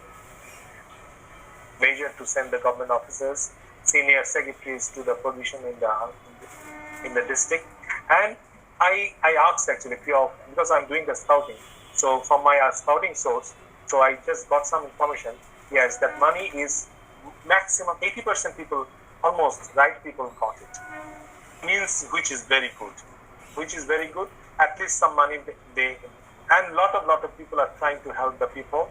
measure to send the government officers, senior secretaries to the position in the district. And I asked actually because I'm doing the scouting. So from my scouting source, so I just got some information. Yes, that money is maximum 80% people, almost right people got it. Means which is very good. At least some money and lot of people are trying to help the people.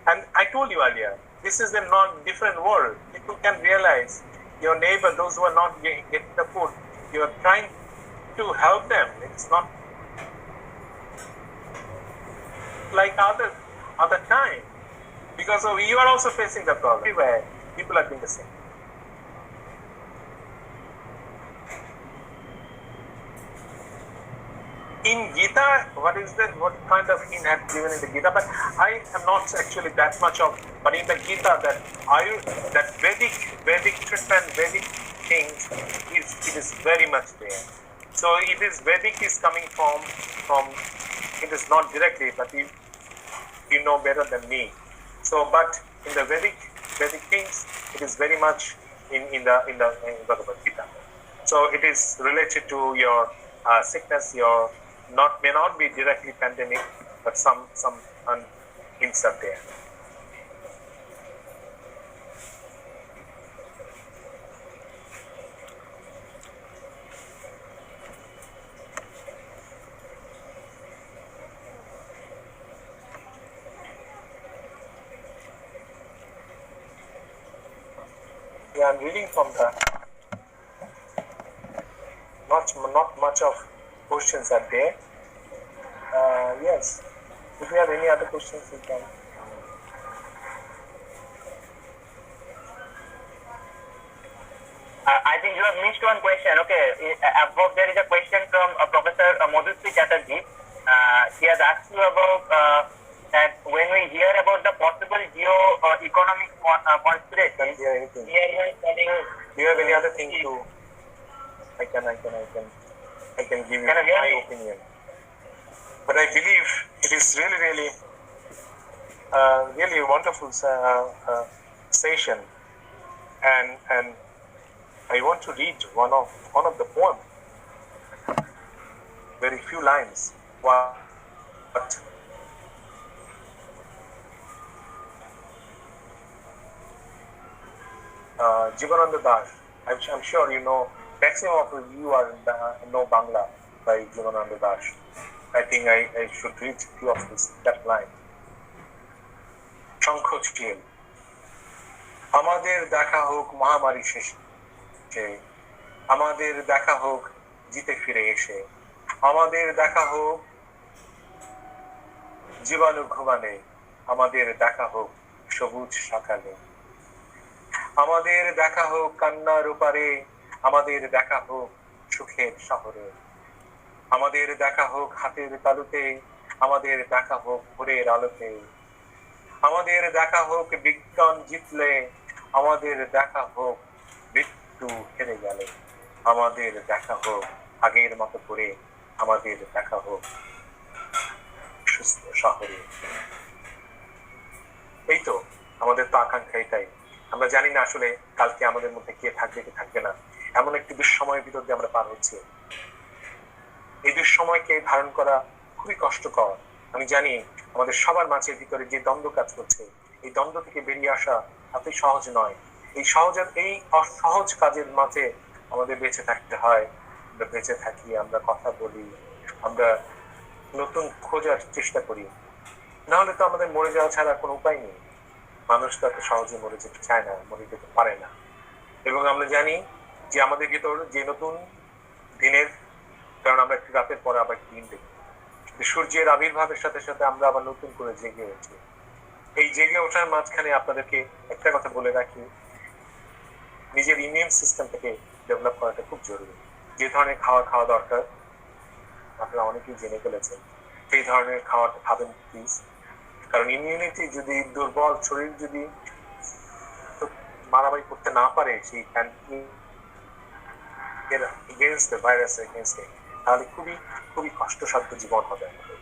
And I told you earlier, this is a different world. People can realize your neighbor, those who are not getting the food, you are trying to help them. It's not like other time, because you are also facing the problem. Everywhere people are doing the same. In Gita, what kind of hint had given in the Gita? But I am not actually that much of. But in the Gita, that Vedic treatment, Vedic things, it is very much there. So So it is Vedic is coming from it is not directly, but you know better than me. So, but in the Vedic things, it is very much in Bhagavad Gita. So it is related to your sickness, your may not be directly pandemic, but some hints are there. Yeah, I'm reading from the not much of questions are there. Yes, if you have any other questions, you can.
I think you have missed one question. Okay, above there is a question from Professor Madhusri Chatterjee. He has asked you about that when we hear about the possible geo-economic conspiration,
Yeah, anything.
here you are studying.
Do you have any other thing to? I can give you my opinion. But I believe it is really a wonderful session, and I want to read one of the poem. Very few lines. What? Jivananda Das. I'm sure you know. Maximum of you know Bangla by Jivananda Das. I think I should read a few of that line. Shankhachil আমাদের দেখা হোক মহামারী শেষে, আমাদের দেখা হোক জিতে ফিরে এসে, আমাদের দেখা হোক জীবাণু ঘুমানে, আমাদের দেখা হোক সবুজ সকালে, আমাদের দেখা হোক কান্নার ওপারে, আমাদের দেখা হোক সুখের শহরে, আমাদের দেখা হোক হাতের তালুতে, আমাদের দেখা হোক ভোরের আলোতে, আমাদের দেখা হোক বিজ্ঞান জিতলে, আমাদের দেখা হোক মৃত্যু হেরে গেলে, আমাদের দেখা হোক আগের মতো করে, আমাদের দেখা হোক সুস্থ শহরে। এই তো আমাদের তো আকাঙ্ক্ষা এটাই। আমরা জানি না আসলে কালকে আমাদের মধ্যে কে থাকবে কি থাকবে না, এমন একটি দুঃসময়ের ভিতর দিয়ে আমরা পার হচ্ছি। এই দুঃসময়কে ধারণ করা খুবই কষ্টকর। আমি জানি আমাদের সবার মাঝের ভিতরে যে দ্বন্দ্ব কাজ করছে, এই দ্বন্দ্ব থেকে বেরিয়ে আসা এতই সহজ নয়। এই অসহজ কাজের মাঝে আমাদের বেঁচে থাকতে হয়। আমরা বেঁচে থাকি, আমরা কথা বলি, আমরা নতুন খোঁজার চেষ্টা করি, নাহলে তো আমাদের মরে যাওয়া ছাড়া কোনো উপায় নেই। মানুষ তো এত সহজে মরে যেতে চায় না, মরে যেতে পারে না। এবং আমরা জানি যে আমাদের ভিতর যে নতুন দিনের, কারণ আমরা একটি রাতের পরে আবার একটি দিন দেখি, সূর্যের আবির্ভাবের সাথে সাথে আমরা আবার নতুন করে জেগে উঠি। এই জেগে ওঠার মাঝখানে আপনাদেরকে একটা কথা বলে রাখি, নিজের ইমিউন সিস্টেমটাকে ডেভেলপ করাটা খুব জরুরি। যে ধরনের খাওয়া দরকার আপনারা অনেকেই জেনে ফেলেছেন, সেই ধরনের খাওয়াটা খাবেন প্লিজ। কারণ ইমিউনিটি যদি দুর্বল, শরীর যদি মারামারি করতে না পারে সেই ভাইরাস এগেইনস্টে, তাহলে খুবই কষ্টসাধ্য জীবন হবে আমাদের।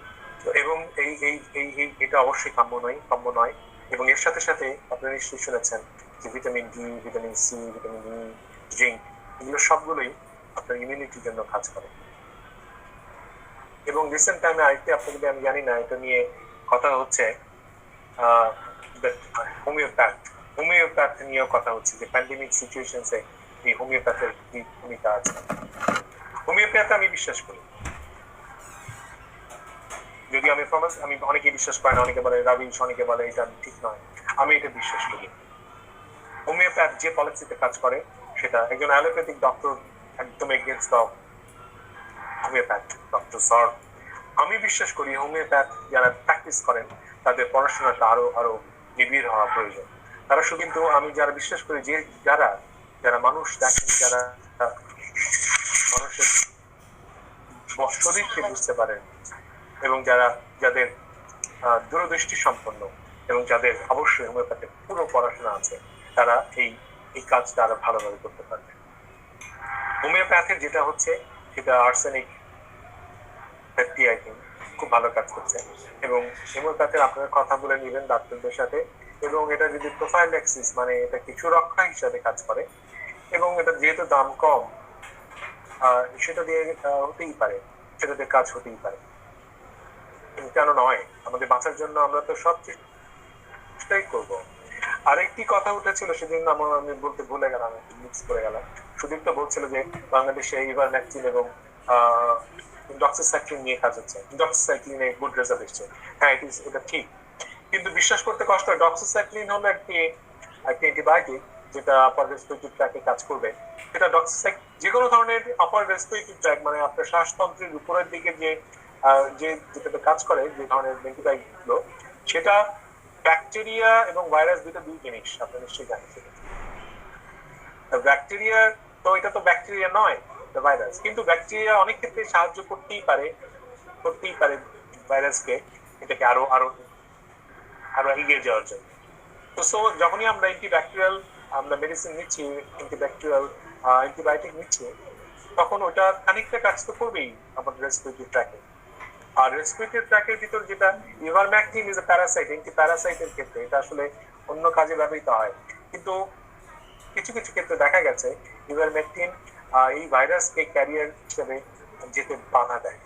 এবং এটা অবশ্যই কাম্য নয়। এবং এর সাথে সাথে আপনারা নিশ্চয়ই শুনেছেন যে vitamin D, vitamin C, vitamin E, zinc, এগুলো সবগুলোই আপনার ইমিউনিটির জন্য কাজ করে। এবং রিসেন্ট টাইমে আরেকটি আপনাদের আমি জানি না, এটা নিয়ে কথা হচ্ছে হোমিওপ্যাথ নিয়েও কথা হচ্ছে যে প্যান্ডেমিক সিচুয়েশনসে এই হোমিওপ্যাথের কি ভূমিকা আছে। হোমিওপ্যাথ আমি বিশ্বাস করি, যদি আমি অনেকে বিশ্বাস করে না, অনেকে বলে রাবিশ, অনেকে বলে এটা ঠিক নয়, আমি এটা বিশ্বাস করি। হোমিওপ্যাথ যে পলিসিতে কাজ করে সেটা একজন অ্যালোপ্যাথিক ডক্টর একদম against of homeopath doctor sir. আমি বিশ্বাস করি হোমিওপ্যাথ যারা প্র্যাকটিস করেন তাদের পড়াশোনাটা আরো নিবিড় হওয়া প্রয়োজন। তারা শুধু, কিন্তু আমি যারা বিশ্বাস করি যে যারা মানুষ দেখেন, যারা মানুষের শরীরকে বুঝতে পারেন, এবং যাদের দূরদৃষ্টি সম্পন্ন, এবং যাদের অবশ্যই হোমিওপ্যাথের পুরো পড়াশোনা আছে, তারা এই কাজটা আরো ভালোভাবে করতে পারবে। হোমিওপ্যাথের যেটা হচ্ছে সেটা আর্সেনিক ফ্যাক্টরি আই থিঙ্ক খুব ভালো কাজ করছে, এবং হেমোপ্যাথে আপনারা কথা বলে নেবেন ডাক্তারদের সাথে, এবং এটা যদি প্রোফাইল্যাক্সিস মানে এটা কিছু রক্ষা হিসাবে কাজ করে, এবং এটা যেহেতু দাম কম সেটা দিয়ে হতেই পারে, সেটা দিয়ে কাজ হতেই পারে, কেন নয়? আমাদের বাঁচার জন্য আমরা তো সব চেষ্টাই করবো। আরেকটি কথা উঠেছিল সেদিন আমি বলতে ভুলে গেলাম, মিক্স করে গেলাম। সুদীপ তো বলছিল যে বাংলাদেশে ইভারমেকটিন এবং ডক্সিসাইক্লিন নিয়ে কাজ হচ্ছে, ডক্সিসাইক্লিনে গুড রেজাল্ট এসছে। হ্যাঁ, এটা ঠিক, কিন্তু বিশ্বাস করতে কষ্ট হয়। ডক্সিসাইক্লিন হলো একটি অ্যান্টিবায়োটিক যেটা আপার রেসপিরেটরি ট্র্যাকে কাজ করবে। এটা যে কোনো ধরনের আপার রেসপিরেটরি ট্র্যাক মানে আপনার শ্বাসতন্ত্রের উপরের দিকে যেটাতে কাজ করে, যে ধরনের অ্যান্টিবায়োটিক গুলো, সেটা ব্যাকটেরিয়া এবং ভাইরাস দুই জিনিস, আপনি নিশ্চয়ই জানেন। ব্যাকটেরিয়া তো এটা তো ব্যাকটেরিয়া নয়, ভাইরাস, কিন্তু ব্যাকটেরিয়া অনেক ক্ষেত্রে সাহায্য করতেই পারে ভাইরাসকে এটাকে আরো আরো আরো এগিয়ে যাওয়ার জন্য। তো যখনই আমরা আমরা মেডিসিন নিচ্ছি, অ্যান্টিবায়োটিক নিচ্ছি, তখন ওটা খানিকটা কাজ তো করবেই আমাদের রেসপিরেটরি ট্র্যাকে। আর রেসপিরেটরি ট্র্যাকের ভিতর যেটা ইভারমেকটিন ইজ এ প্যারাসাইট, প্যারাসাইটের ক্ষেত্রে এটা আসলে অন্য কাজে ব্যবহৃত হয়, কিন্তু কিছু কিছু ক্ষেত্রে দেখা গেছে ইভারমেকটিন এই ভাইরাসকে ক্যারিয়ার হিসেবে যেতে বাধা দেয়।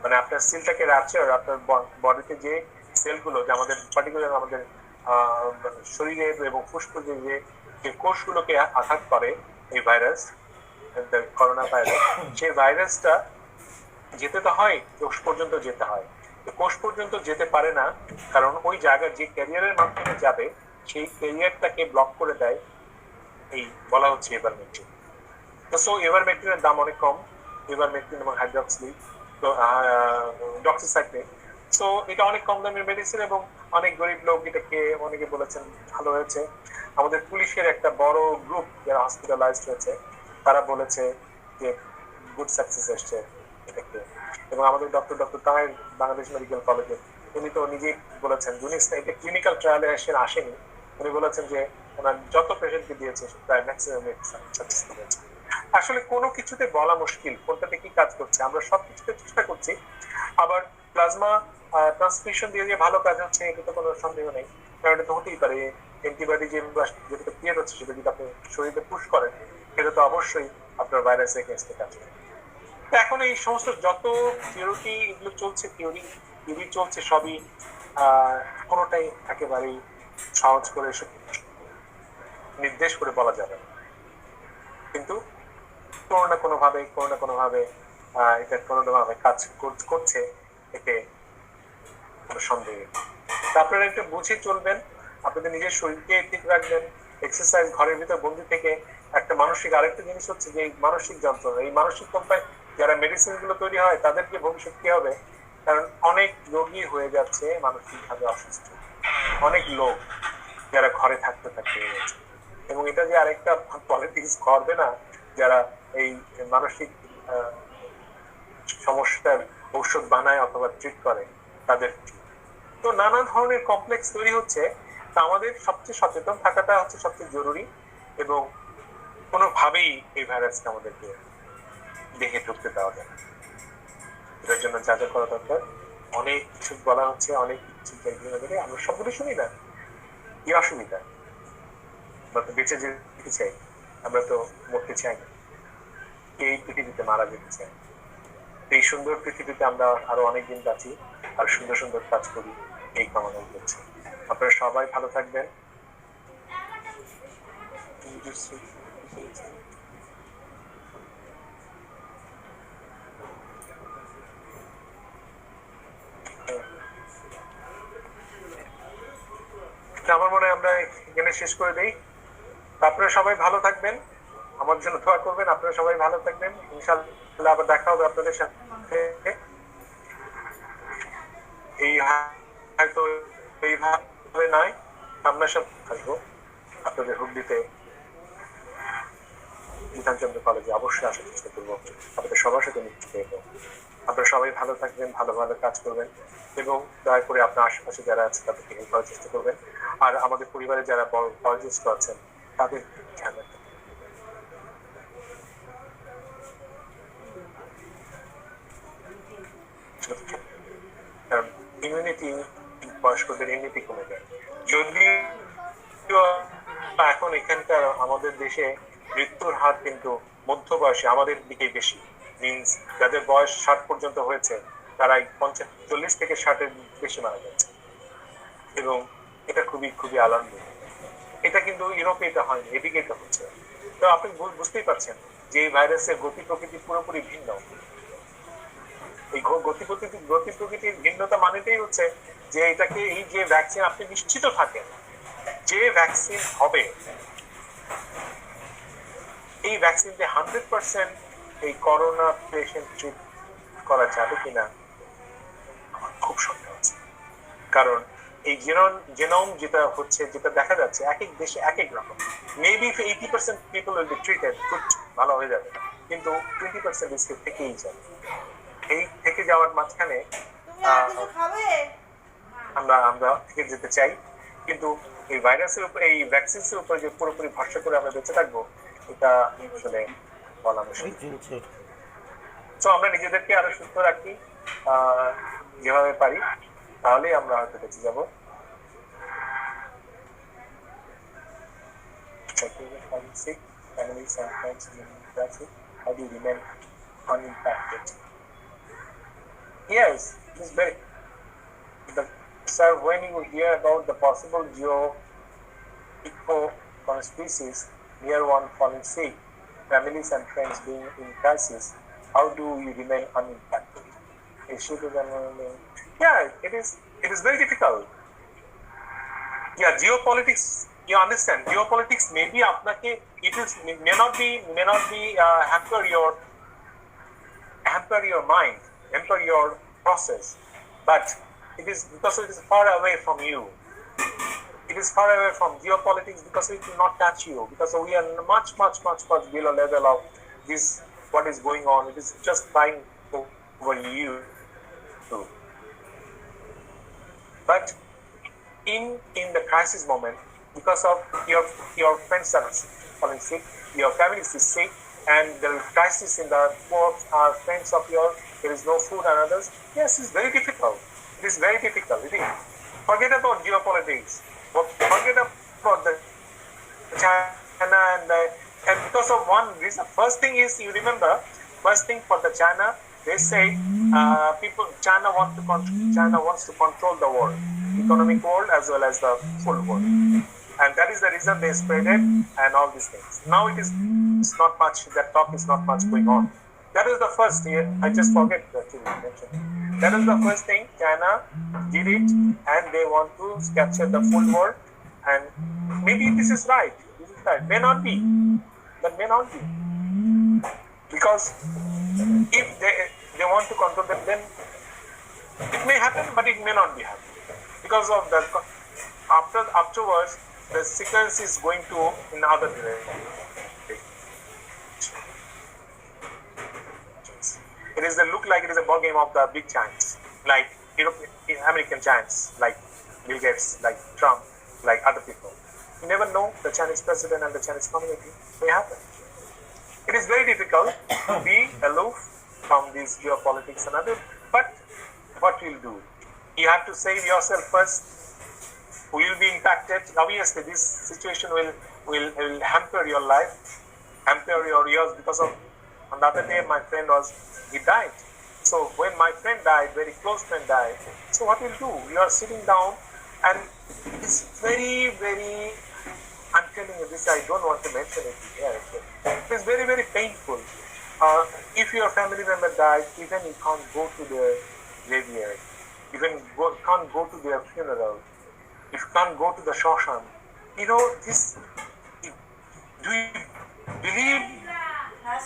মানে আপনার সেলটাকে র্যাপচার, আপনার বডিতে যে সেলগুলো, যে আমাদের পার্টিকুলার আমাদের শরীরে এবং ফুসফুসে যে কোষগুলোকে আঘাত করে এই ভাইরাস, করোনা ভাইরাস, সেই ভাইরাসটা যেতে তো হয়, কোষ পর্যন্ত যেতে হয়, কোষ পর্যন্ত যেতে পারে না, কারণ ওই জায়গার যে ক্যারিয়ারের মাধ্যমে যাবে সেই ক্যারিয়ারটাকে ব্লক করে দেয় এই বলা হচ্ছে ইভারমেকটিন। তো ইভারমেকটিনের দাম অনেক কম, ইভারমেকটিন এবং ডক্সিসাইক্লিন। সো এটা অনেক কম দামের মেডিসিন, এবং অনেক গরিব লোক এটাকে, অনেকে বলেছেন ভালো হয়েছে। আমাদের পুলিশের একটা বড় গ্রুপ যারা হসপিটালাইজড হয়েছে, তারা বলেছে যে গুড সাকসেস এসছে এটাকে। এবং আমাদের ডক্টর তাহের বাংলাদেশ মেডিকেল কলেজে, উনি তো নিজেই বলেছেন, উনি এটা ক্লিনিক্যাল ট্রায়ালে আসেনি, উনি বলেছেন যে ওনার যত পেশেন্টকে দিয়েছে প্রায় ম্যাক্সিমাম সাকসেসফুল হয়েছে। আসলে কোনো কিছুতে বলা মুশকিল কোনটাতে কি কাজ করছে, আমরা সব কিছুতে চেষ্টা করছি। আবার প্লাজমা ট্রান্সফিউশন দিয়ে যে ভালো কাজ হচ্ছে এটা তো কোনো সন্দেহ নেই, কারণ এটা তো হতেই পারে। অ্যান্টিবডি যেটা ক্রিয়েট হচ্ছে সেটা যদি আপনি শরীরে পুশ করেন, সেটা তো অবশ্যই আপনার ভাইরাসের এগেইনস্টে কাজ করে। এখন এই সমস্ত যত থিওরি এগুলো চলছে, থিওরি চলছে, সবই কোনোটাই একেবারেই সহজ করে নির্দেশ করে বলা যাবে না, কিন্তু কোনো না কোনো ভাবে এটা কোনো না ভাবে কাজ করছে, এতে কোনো সন্দেহ নেই। আপনারা একটু বুঝে চলবেন, আপনাদের নিজের শরীরকে ঠিক রাখবেন, এক্সারসাইজ, ঘরের ভিতর বন্দি থেকে একটা মানসিক, আরেকটা জিনিস হচ্ছে যে মানসিক যন্ত্রণা, এই মানসিক কোম্পানি যারা মেডিসিন গুলো তৈরি হয় তাদেরকে ভবিষ্যৎ কি হবে, কারণ অনেক রোগী হয়ে যাচ্ছে মানসিক ভাবে অসুস্থ, অনেক লোক যারা ঘরে থাকতে গেছে, এবং এটা যে আরেকটা পলিটিক্স করবে না যারা এই মানসিক সমস্যার ঔষধ বানায় অথবা ট্রিট করে তাদের। তো নানা ধরনের কমপ্লেক্স তৈরি হচ্ছে, তা আমাদের সবচেয়ে সচেতন থাকাটা হচ্ছে সবচেয়ে জরুরি, এবং কোনোভাবেই এই ভাইরাসকে আমাদেরকে দেখে ঢুকতে দেওয়া যায় না। এটার জন্য যা যা করা দরকার, অনেক কিছু বলা হচ্ছে, অনেক কিছু আমরা সবগুলো শুনি না, কি অসুবিধা? আমরা তো বেঁচে যেতে চাই, আমরা তো মরতে চাই না, এই পৃথিবীতে মারা যেতে চাই। এই সুন্দর পৃথিবীতে আমরা আরো অনেকদিন বাঁচি আর সুন্দর সুন্দর কাজ করি, এই কামনা করছি। আপনারা সবাই ভালো থাকবেন। আমার মনে হয় আমরা এখানে শেষ করে দিই। আপনারা সবাই ভালো থাকবেন, আমার জন্য দোয়া করবেন। আপনারা সবাই ভালো থাকবেন, ইনশাআল্লাহ আবার দেখা হবে আপনাদের সাথে। এই হয়তো এইভাবে নয়, আমরা সব আসবো আপনাদের হুগলিতে বিধানচন্দ্র কলেজে, অবশ্যই আসার চেষ্টা করবো, আপনাদের সবার সাথে মিশতে দেবো। আপনারা সবাই ভালো থাকবেন, ভালো কাজ করবেন, এবং দয়া করে আপনার আশেপাশে যারা আছে তাদেরকে হেল্প করার চেষ্টা করবেন। আর আমাদের পরিবারে যারা বয়োজ্যেষ্ঠ আছেন তাদের খেয়াল রাখবেন। ইমিউনিটি, বয়স্কদের ইমিউনিটি কমে যায়। যদি এখন এখানকার আমাদের দেশে মৃত্যুর হার কিন্তু মধ্য বয়সে আমাদের দিকে বেশি, মিনস যাদের বয়স 60 পর্যন্ত হয়েছে তারাই 40 থেকে 60-এর বেশি মারা যাচ্ছে, এবং এটা খুবই খুবই আলার্মিং। এটা কিন্তু ইউরোপে এটা হয়নি, এদিকে এটা হচ্ছে। তো আপনি বুঝতেই পারছেন যে এই ভাইরাসের গতি প্রকৃতি পুরোপুরি ভিন্ন। এই গতি প্রকৃতির ভিন্নতা মানেটাই হচ্ছে যে এটাকে, এই যে ভ্যাকসিন, আপনি নিশ্চিত থাকেন যে ভ্যাকসিন হবে, এই ভ্যাকসিন দিয়ে 100% এই করোনা পেশেন্ট ট্রিট করা যাবে কিনা আমার খুব সন্দেহ আছে। কারণ এই জেনোম যেটা হচ্ছে, যেটা দেখা যাচ্ছে এক এক দেশে এক এক রকম। Maybe 80% people will be treated, ভালো হয়ে যাবে, কিন্তু 20% রিস্ক থেকেই যাবে। এই থেকে যাওয়ার মাঝখানে আমরা থেকে যেতে চাই, কিন্তু এই ভাইরাসের উপর, এই ভ্যাকসিনের উপর যে পুরোপুরি ভরসা করে আমরা বেঁচে থাকবো, এটা আসলে বলা মুশকিল। তো আমরা নিজেদেরকে আরো সুস্থ রাখি যেভাবে পারি, তাহলেই আমরা হয়তো বেঁচে যাবো। Sick families and friends how do you remain unimpacted? Yes, it is very. Sir, when you hear about the possible geo-eco-species near one falling sick, families and friends being in crisis, how do you remain unimpacted? Yeah, it is very difficult. Yeah, geopolitics. You understand? Geopolitics maybe apnake may not be hamper your mind, hamper your process, but it is because it is far away from you. It is far away from geopolitics because it will not touch you, because we are much below level of this, what is going on. It is just flying over you. But in the crisis moment, because of your friends are falling sick, your family is sick, and there is crisis in the poor friends of yours, there is no food and others. Yes, it's very difficult. It is very difficult. Forget about geopolitics. Forget about the China and because of one reason. First thing is, you remember, first thing for the China, they say China wants to control the world, economic world as well as the full world. And that is the reason they spread it and all these things. Now it's not much, that talk is not much going on. That is the first thing, I just forget to mention. That is the first thing, China did it, and they want to capture the full world, and maybe this is right, may not be, but may not be. Because if they want to control them, then it may happen, but it may not be happening. Because of the, afterwards, the sequence is going to in other direction. It is the look like it is a ball game of the big giants, like American giants, like Bill Gates, like Trump, like other people. You never know, the Chinese president and the Chinese community may happen. It is very difficult to be aloof from these geopolitics and other, but what will do? You have to save yourself first. Who will be impacted? Obviously, this situation will hamper your life, hamper your years, because of, on the other day, my friend he died. So when my friend died, very close friend died, so what will do? You are sitting down, and it's very, I'm telling you this, I don't want to mention it here. It is very, very painful. If your family member died, even you can't go to their graveyard, can't go to their funeral, if you can't go to the Shoshan, this, do you believe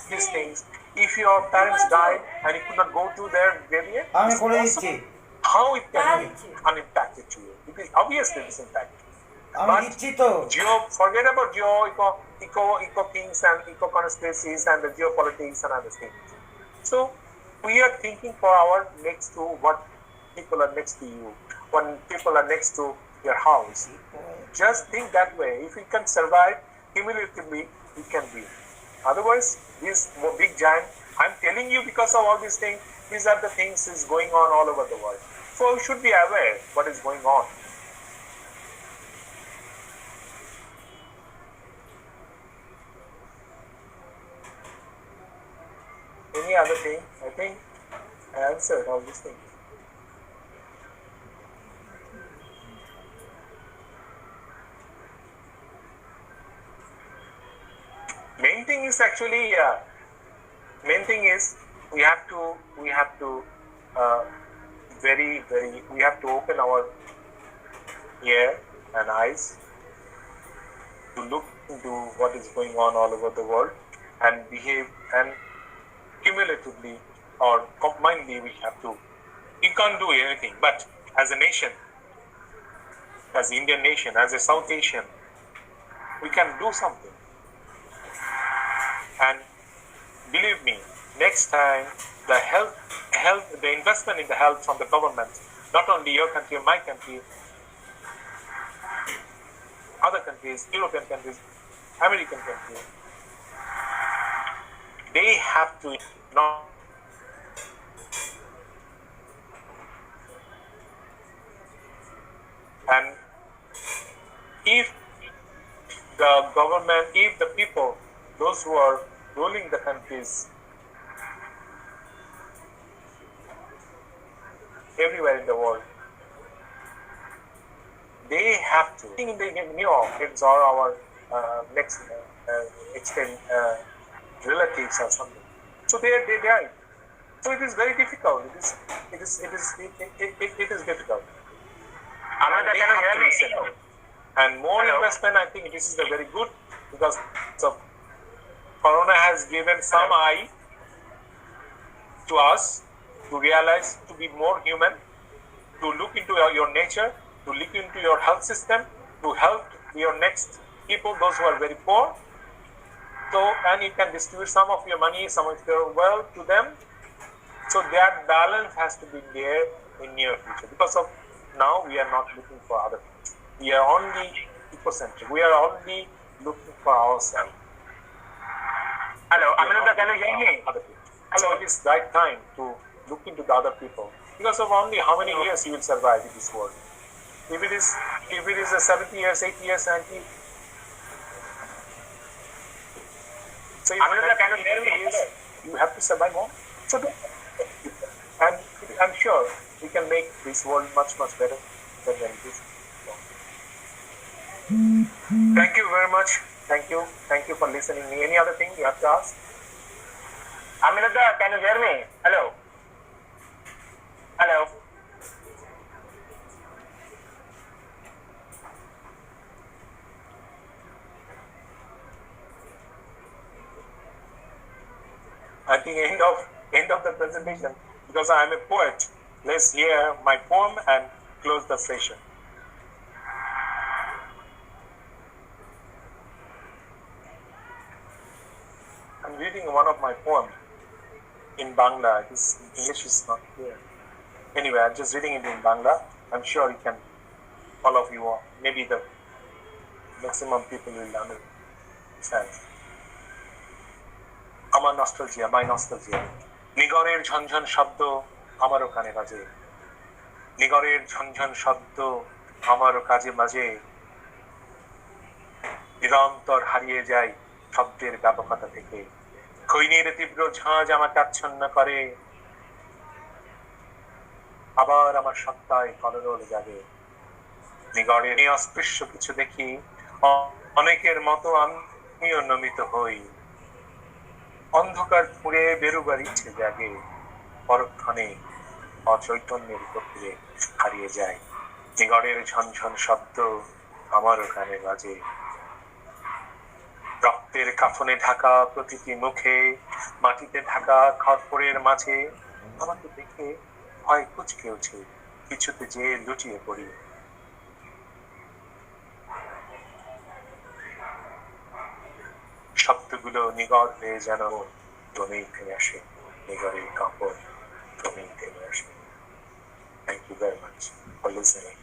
these things? If your parents died and you could not go to their graveyard, how it can be unimpacted to you? It is obviously disinfected. But forget about eco things and eco conspiracies and the geopolitics and other things. So we are thinking for our next to what people are next to you, when people are next to your house. Just think that way. If you can survive cumulatively, you can breathe. Otherwise, this big giant, I'm telling you, because of all these things, these are the things is going on all over the world. So we should be aware what is going on. Any other thing? I think I answered all these things. Main thing is actually, main thing is we have to we have to open our ear and eyes to look into what is going on all over the world and behave, and cumulatively or combinedly we have to. You can't do anything, but as a nation, as Indian nation, as a South Asian, we can do something. And believe me, next time the investment in the health from the government, not only your country, my country, other countries, European countries, American countries, they have to not. And if the government, if the people, those who are ruling the countries everywhere in the world, they have to. In New York, it's all our next extent relatives or something. So they died. So it is very difficult. It is difficult. They have to listen. And more investment, I think this is the very good, because so Corona has given some eye to us to realize, to be more human, to look into your nature, to look into your health system, to help your next people, those who are very poor. So, and you can distribute some of your money, some of your wealth to them. So that balance has to be there in near future. Because of now, we are not looking for other things. We are only ecocentric. We are only looking for ourselves.
Hello, Amiruddha, can you hear me?
So it is right time to look into the other people. Because of only how many years you will survive in this world. If it is a 70 years, 80 years, 90. So if
Amiruddha, can you hear me?
You have to survive more. So, and I'm sure we can make this world much better than this. Thank you very much. Thank you for listening. Any other thing you have to ask?
Amiruddha, can you hear me? Hello. Hello.
I think end of the presentation, because I am a poet. Let's hear my poem and close the session. I'm reading one of my poems in Bangla. This English is not clear. Anyway, I'm just reading it in Bangla. I'm sure you can, all of you, maybe the maximum people will understand. আমার nostalgia, মাই nostalgia. নিগরের ঝনঝন শব্দ আমারও কানে বাজে, নিগরের ঝনঝন শব্দ আমারও কাজে বাজে, নিরন্তর হারিয়ে যায় শব্দের ব্যাপকতা থেকে। খৈনির তীব্র ঝাঁজ আমাকে আচ্ছন্ন করে, আবার আমার সত্তায় কলরোল জাগে। নিগরের অস্পৃশ্য কিছু দেখি, অনেকের মতো আমিও নমিত হই। অন্ধকার ফুঁড়ে বেরুবার ইচ্ছে জাগে, পরক্ষণে অচৈতন্যের গভীরে হারিয়ে যায়। নিগড়ের ঝনঝন শব্দ আমারও কানে বাজে। রক্তের কাফনে ঢাকা প্রতিটি মুখে, মাটিতে ঢাকা খড়পড়ের মাঝে, আমাকে দেখে ভয় কুঁচকে ওঠে, কিছুতে যে লুটিয়ে পড়ি। শব্দগুলো নিগড় হয়ে যেন ক্রমেই থেমে আসে, নিগড়ের কাপড় ক্রমেই থেমে আসে। Thank you very much for listening.